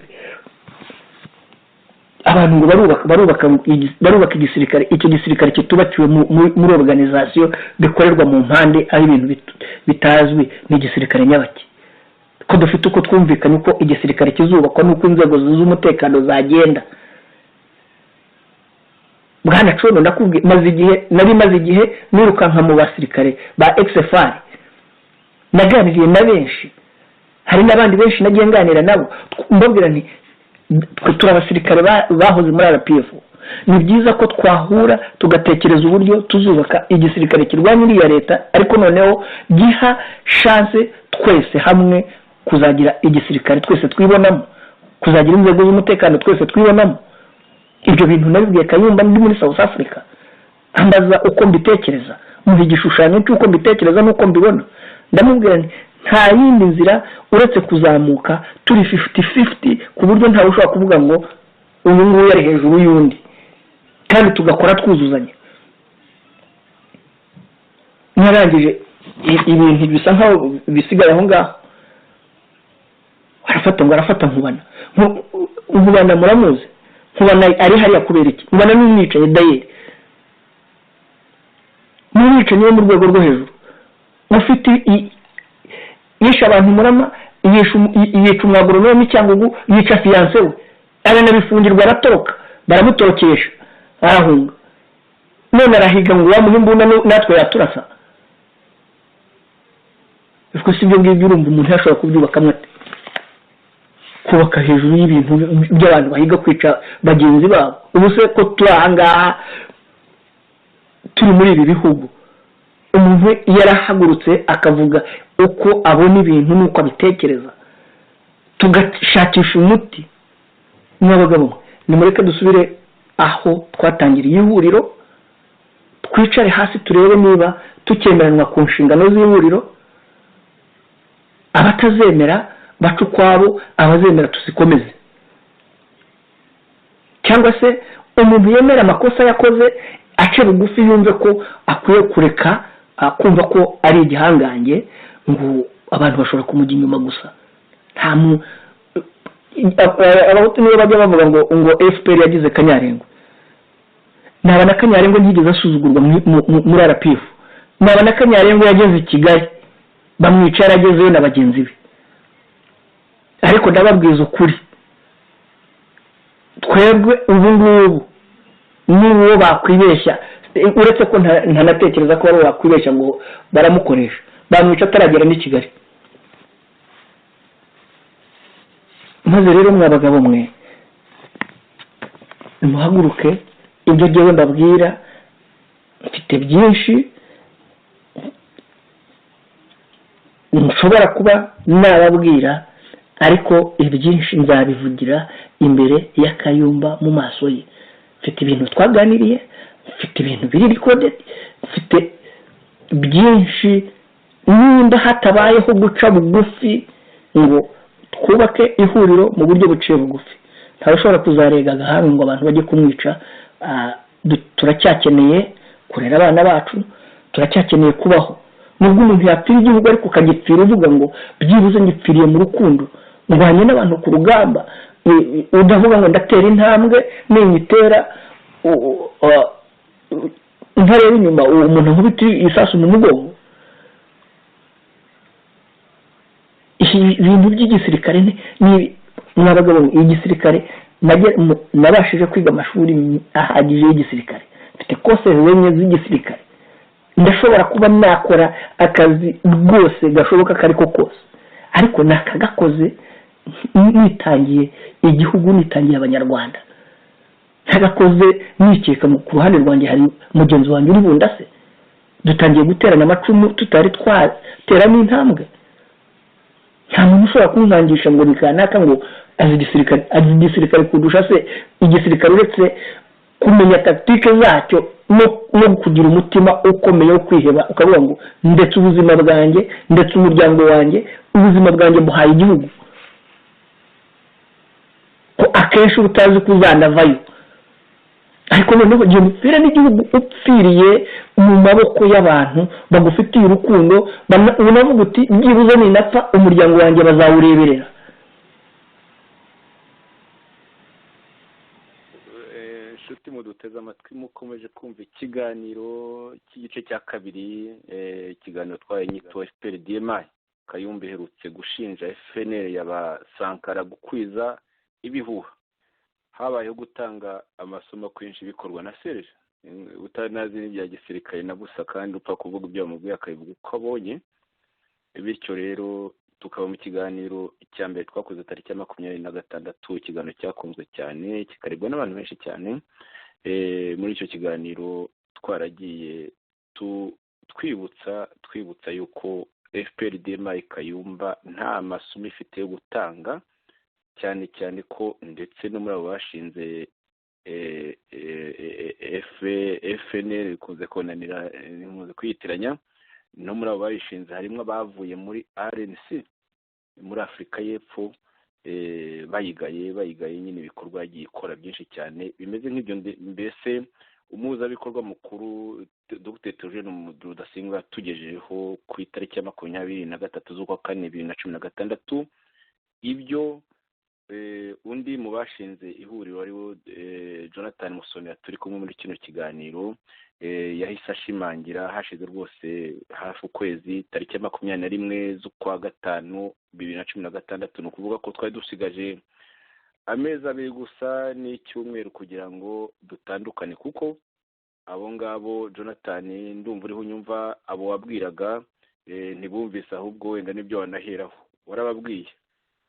abantu ngo barubaka igisirikare, icyo gisirikare kitubakiwe muri organization bikorerwa mu mpande aho ibintu bitazwi, ni igisirikare nyabaki ko dufite uko twumvikanye uko igisirikare kizubakwa n'uko inzego z'umutekano zagenda. Bwana Cono ndakubwiye maze igihe nirukanka mu basirikare ba XFR, naganiriye na benshi, hari n'abandi benshi nagiye nganira nabo, mbabwira nti turi abasirikare bahoze muri RPF, ni byiza ko twahura tugatekereza uburyo tuzubaka igisirikare kirwanya iriya leta, ariko noneho giha chance twese hamwe kuzagira igisirikare twese twibonamo, kuzagira inzego z'umutekano twese twibonamo. Ibyo bintu nabibwiye Kayumba ndi muri South Africa, ambaza uko mbitekereza, mu igishushanyo cy'uko mbitekereza n'uko mbibona. Ndamubwira nta yindi nzira uretse kuzamuka turi 50-50, ku buryo ntawe ushobora kuvuga ngo uyu nguyu ari hejuru y'undi, kandi tugakora twuzuzanya. Narangije ibintu bisa nkaho bisigaye aho ngaho, arafata nkubana muramuzi, nkubana ari hariya kubera iki, nkubana n'umwicaye dayeri, n'umwicaye wo mu rwego rwo hejuru, ufite yisha abantu murama, yica umwagoronome cyangwa yica fiyanse we, aranabifungirwa, aratoroka, baramutorokesha arahunga, none arahiga ngo wamuhe imbunda natwe yaturasa. Ubwo si ibyo ngibyo urumva umuntu yashobora kubyubakamo ate? Kubaka hejuru y'ibintu by'abantu bahiga kwica bagenzi babo. Ubu se ko turi aha ngaha turi muri ibi bihugu, umuntu yarahagurutse akavuga uko abona ibintu n'uko abitekereza, tugashakisha umuti. N'abagabo nimureke dusubire aho twatangiriye ihuriro, twicare hasi turebe niba tukemeranwa ku nshingano z'ihuriro, abatazemera bacu kwabo, abazemera tuzikomeze. Cyangwa se umuntu yemera amakosa yakoze ace bugufi, yumve ko akwiye kureka, akumva ko ari igihangange, ngo abantu bashobora kumujya inyuma gusa. Abahutu niyo bajya bavuga ngo FPR yagize Kanyarengwe, nabana Kanyarengwe ntiyigeze asuzugurwa muri RPF, nabana Kanyarengwe yageze i Kigali bamwicara agezeyo na bagenzi be. Ariko ndababwiza ukuri, twebwe ubu ngubu n'uwo bakwibeshya, uretse ko ntanatekereza ko bari bakwibeshya ngo baramukoresha, bamwica ataragera n'i Kigali. Maze rero mwabagabo mwe, muhaguruke, ibyo jyewe mbabwira mfite byinshi nshobora kuba nababwira, ariko ibyinshi nzabivugira imbere ya Kayumba mu maso ye. Mfite ibintu twaganiriye, mfite ibintu biri recorded, mfite byinshi, nimba hatabayeho guca bugufi ngo twubake ihuriro mu buryo buciye bugufi, ntashobora kuzarega agahanga ngo abantu bajye kumwica. Turacyakeneye kurera abana bacu, turacyakeneye kubaho. Nubwo umuntu yapfira igihugu ariko ukagipfira uvuga ngo byibuze ngipfiriye mu rukundo, ndwanye n'abantu ku rugamba, udavuga ngo ndatera intambwe ninyitera ntareba inyuma uwo muntu nkubita isasu mu mugongo. Ibintu by'igisirikare ni mwabagabo, igisirikare nabashije kwiga amashuri ahagije y'igisirikare, mfite kose zenye z'igisirikare, ndashobora kuba nakora akazi rwose gashoboka kariko kose, ariko nakagakoze nitangiye igihugu, nitangiye abanyarwanda, ntagakoze nikeka ku ruhande rwanjye hari mugenzi wanjye uri bundase, dutangiye guterana amacumu tutari twatera n'intambwe. Nta muntu ushobora kunkangisha ngo nikanaka ngo azi igisirikare kudusha se. Igisirikare uretse kumenya taktike zacyo no kugira umutima ukomeye wo kwiheba, ukavuga ngo ndetse ubuzima bwanjye, ndetse umuryango wanjye, ubuzima bwanjye muhaye igihugu, ko akenshi utazi kuzanavayo. Ariko noneho igihe umupira n'igihugu upfiriye mu maboko y'abantu bagufitiye urukundo, unavuga uti byibuze ninapfa umuryango wanjye bazawureberera. inshuti muduteze amatwi mukomeje kumva ikiganiro cy'igice cya kabiri, ikiganiro twaye nyito FPRDMI. Kayumba iherutse gushinja FNL yaba Sankara gukwiza ibihuha. Habayeho gutanga amasomo kwinshi bikorwa na Serge utanazi n'ibya gisirikare na busa, kandi upfa kuvuga ibyo bamubwiye akabivuga uko abonye. Bityo rero tukaba mu kiganiro cya mbere twakoze tariki ya 26, ikiganiro cyakunzwe cyane kikarebwa n'abantu benshi cyane. Muri icyo kiganiro twaragiye twibutsa yuko FPRDMI Kayumba nta masomo ifite yo gutanga, cyane cyane ko ndetse no muri abo bashinze FNL bikunze konanira bikunze kwiyitiranya, no muri abo bayishinze harimo abavuye muri RNC muri Afurika y'Epfo, bayigaye nyine ibikorwa yagiye ikora byinshi cyane bimeze nk'ibyo. Mbese umuhuzabikorwa mukuru Dr. Theogene Rudasingwa tugejejeho ku itariki ya 23 z'ukwa kane 2016 ibyo. Undi mu bashinze ihuriro ariwo Jonathan Musonera turi kumwe muri kino kiganiro yahise ashimangira hashize rwose hafi ukwezi, tariki ya 21 z'ukwa gatanu 2016, ni ukuvuga ko twari dusigaje amezi abiri gusa n'icyumweru kugira ngo dutandukane, kuko abo ngabo Jonathan ndumva uriho unyumva, abo wabwiraga ntibumvise, ahubwo wenda nibyo wanaheraho warababwiye.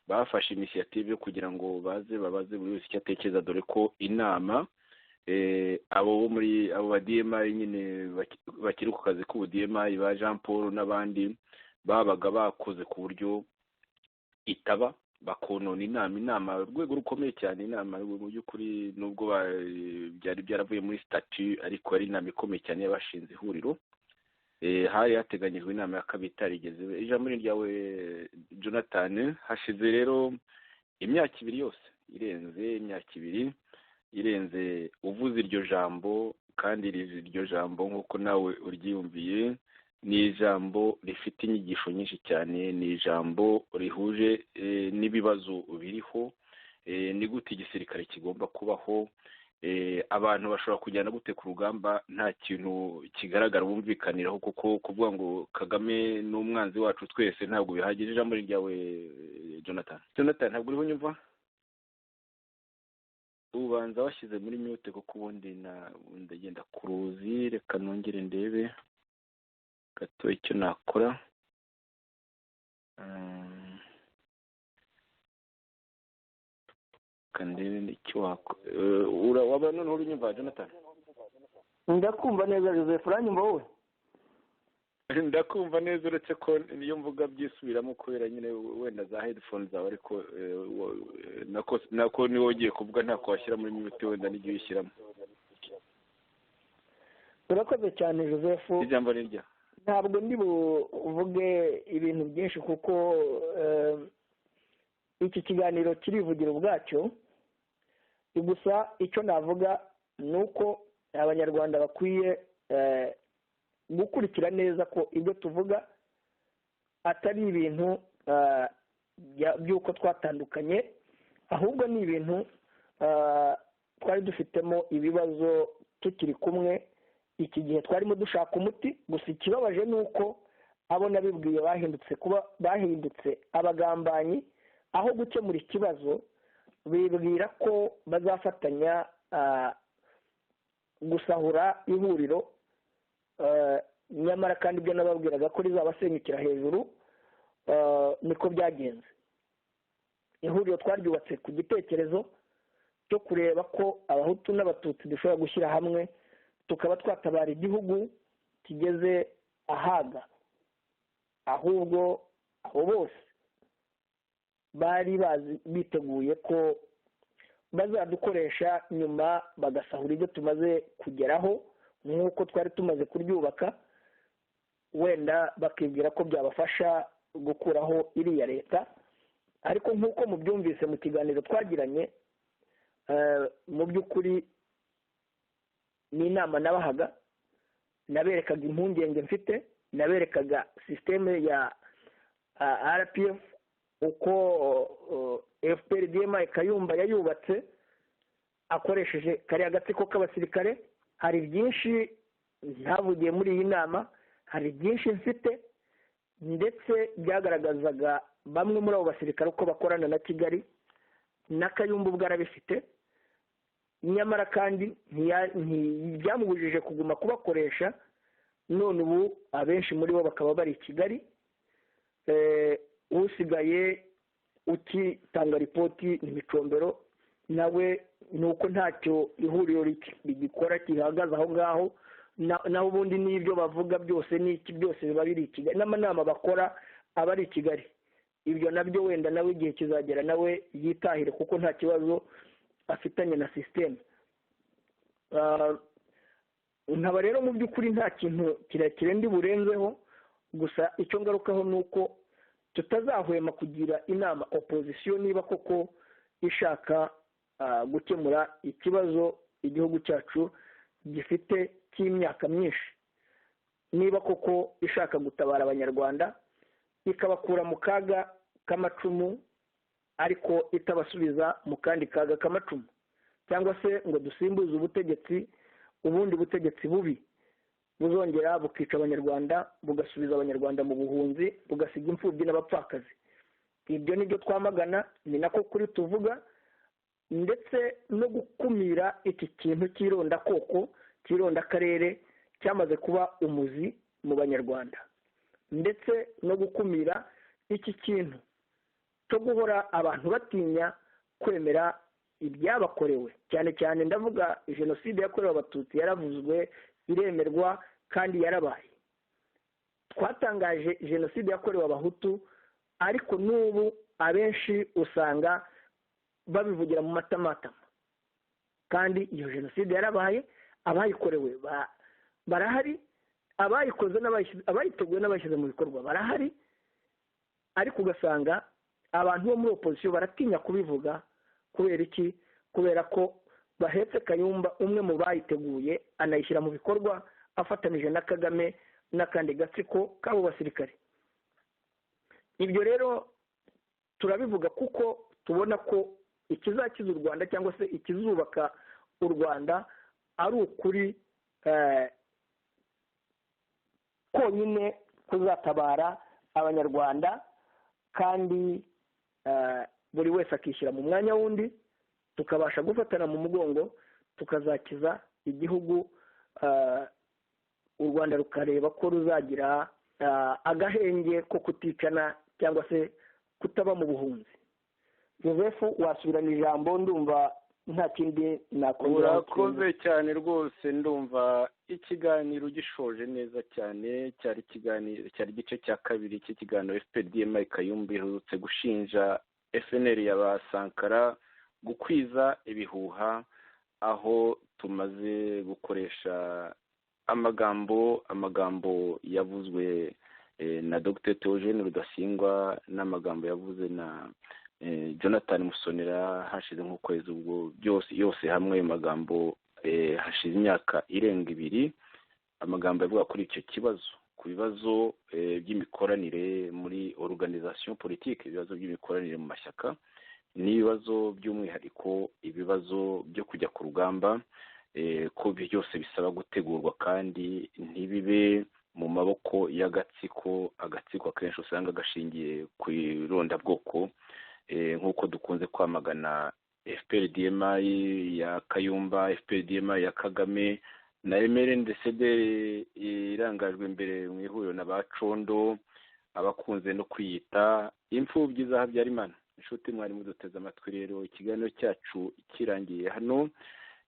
Bafashe initiative yo kugira ngo babaze buri wese icyo atekereza, dore ko inama abo ba DMI nyine bakiri ku kazi k'ubu DMI ba Jean Paul n'abandi babaga bakoze ku buryo itaba bakonona inama urwego rukomeye cyane. Inama mu by'ukuri nubwo byari byaravuye muri statut, ariko ari inama ikomeye cyane y'abashinze ihuriro. Hari hateganyijwe inama ya kabiri itarigeze. Ijambo ryawe Jonathan, hashize rero imyaka ibiri yose, irenze uvuze iryo jambo, kandi iryo jambo nk'uko nawe uryiyumviye ni ijambo rifite inyigisho nyinshi cyane, ni ijambo rihuje n'ibibazo biriho. Ni gute igisirikare kigomba kubaho, abantu bashobora kujyana gute ku rugamba nta kintu kigaragara bumvikaniraho, kuko kuvuga ngo Kagame ni umwanzi wacu twese ntabwo bihagije. Ijambo ryawe Jonathan ntabwo uriho unyumva? Ubanza washyize muri mute, kuko ubundi ndagenda ku ruzi. Reka nongere ndebe gato icyo nakora. Kandebe icyo wakora. Waba none uri nyumva Jonathan? Ndakumva neza Joseph, uranyumva wowe? Ndakumva neza, uretse ko niyo mvuga byisubiramo kubera nyine wenda za headphones zawe, ariko nako niwo ugiye kuvuga ntako washyira muri mute, wenda n'igihe uyishyiramo. Urakoze cyane Joseph. Ijambo ni rya. Ntabwo ndi buvuge ibintu byinshi, kuko iki kiganiro kirivugira ubwacyo. Gusa icyo navuga ni uko abanyarwanda bakwiye gukurikira neza ko ibyo tuvuga atari ibintu by'uko twatandukanye, ahubwo ni ibintu twari dufitemo ibibazo tukiri kumwe. Iki gihe twarimo dushaka umuti, gusa ikibabaje ni uko abo nabibwiye bahindutse abagambanyi. Aho gukemura ikibazo bibwira ko bazafatanya gusahura ihuriro, nyamara kandi ibyo nababwiraga ko rizabasenyukira hejuru niko byagenze. Ihuriro twaryubatse ku gitekerezo cyo kureba ko abahutu n'abatutsi dushobora gushyira hamwe tukaba twatabara igihugu kigeze ahaga. Ahubwo abo bose bari biteguye ko bazadukoresha nyuma bagasahura ibyo tumaze kugeraho nk'uko twari tumaze kuryubaka, wenda bakibwira ko byabafasha gukuraho iriya leta. Ariko nk'uko mubyumvise mu kiganiro twagiranye, mu by'ukuri ni inama nabahaga, naberekaga impungenge mfite, naberekaga sisiteme ya RPF uko FPRDMI Kayumba yayubatse, akoresheje kariya gatsiko k'abasirikare. Hari byinshi ntavugiye muri iyi nama, hari byinshi mfite, ndetse byagaragazaga bamwe muri abo basirikare uko bakorana na Kigali, na Kayumba ubwo arabifite, nyamara kandi ntibyamubujije kuguma kubakoresha. None ubu abenshi muri bo bakaba bari i Kigali, usigaye ukitanga ripoti ni Micombero, nawe ni uko ntacyo ihuriro rigikora gihagaze aho ngaho, naho ubundi n'ibyo bavuga byose n'iki byose biba biri i Kigali, n'amanama bakora aba ari i Kigali. Ibyo nabyo wenda nawe igihe kizagera nawe yitahire, kuko nta kibazo afitanye na sisiteme. Nkaba rero mu by'ukuri nta kintu kirekire ndi burenzeho, gusa icyo ngarukaho ni uko tutazahwema kugira inama opozisiyo niba koko ishaka gukemura ikibazo igihugu cyacu gifite cy'imyaka myinshi, niba koko ishaka gutabara abanyarwanda ikabakura mu kaga k'amacumu ariko itabasubiza mu kandi kaga k'amacumu, cyangwa se ngo dusimbuze ubutegetsi, ubundi butegetsi bubi buzongera bukica abanyarwanda, bugasubiza abanyarwanda mu buhunzi, bugasiga imfubyi n'abapfakazi. Ibyo nibyo twamagana, ni nako kuri tuvuga, ndetse no gukumira iki kintu cy'irondakoko, cy'irondakarere cyamaze kuba umuzi mu banyarwanda, ndetse no gukumira iki kintu cyo guhora abantu batinya kwemera ibyabakorewe, cyane cyane ndavuga jenoside yakorewe abatutsi yaravuzwe, iremerwa kandi yarabaye. Twatangaje jenoside yakorewe abahutu, ariko n'ubu abenshi usanga babivugira mu matamatama, kandi iyo jenoside yarabaye, abayikorewe barahari, abayikoze abayiteguye n'abashyize mu bikorwa barahari, ariko ugasanga abantu bo muri opozisiyo baratinya kubivuga. Kubera iki? Kubera ko bahetse Kayumba, umwe mu bayiteguye, anayishyira mu bikorwa afatanije na Kagame n'akandi gatsiko k'abo basirikare. Ibyo rero turabivuga kuko tubona ko ikizakiza u Rwanda cyangwa se ikizubaka u Rwanda ari ukuri konyine kuzatabara abanyarwanda, kandi buri wese akishyira mu mwanya w'undi, tukabasha gufatana mu mugongo, tukazakiza igihugu, u Rwanda rukareba ko ruzagira agahenge ko kuticana cyangwa se kutaba mu buhunzi. Joseph, wasubirana ijambo, ndumva nta kindi nakongera. Urakoze cyane rwose, ndumva ikiganiro gishoje neza cyane. Cyari igice cya kabiri cy'ikiganiro FPRDMI Kayumba iherutse gushinja FNL ya Sankara gukwiza ibihuha, aho tumaze gukoresha amagambo yavuzwe na Dr. Theogene Rudasingwa n'amagambo yavuze na Jonathan Musonera hashize nk'ukwezi, ubwo yose hamwe ayo magambo hashize imyaka irenga 2, amagambo yavuga kuri icyo kibazo, ku bibazo by'imikoranire muri organisation politique, ibibazo by'imikoranire mu mashyaka, n'ibibazo by'umwihariko ibibazo byo kujya ku rugamba, ko byose bisaba gutegurwa kandi ntibibe mu maboko y'agatsiko akenshi usanga gashingiye ku irondabwoko, nk'uko dukunze kwamagana FPRDMI ya Kayumba, FPRDMI ya Kagame na MRNDCD irangajwe imbere mu ihuriro na Bacondo, abakunze no kwiyita imfubyi za Habyarimana. Inshuti mwari muduteze amatwi, rero ikiganiro cyacu kirangiye hano.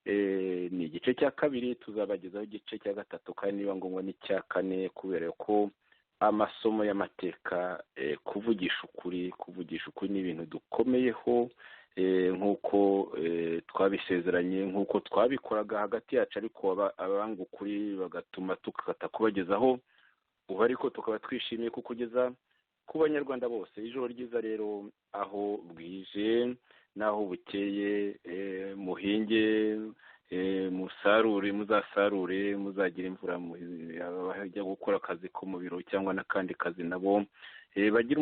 Ni igice cya kabiri, tuzabagezaho igice cya gatatu kandi niba ngombwa n'icya kane, kubera ko amasomo y'amateka, kuvugisha ukuri ni ibintu dukomeyeho, nk'uko twabisezeranye, nk'uko twabikoraga hagati yacu, ariko abanga ukuri bagatuma tukata kubagezaho ubu, ariko tukaba twishimiye kukugeza ku banyarwanda bose. Ijoro ryiza rero, aho bwije n'aho bukeye, muhinge, musarure, muzasarure, muzagira imvura, abajya gukora akazi ko mu biro cyangwa n'akandi kazi nabo bagira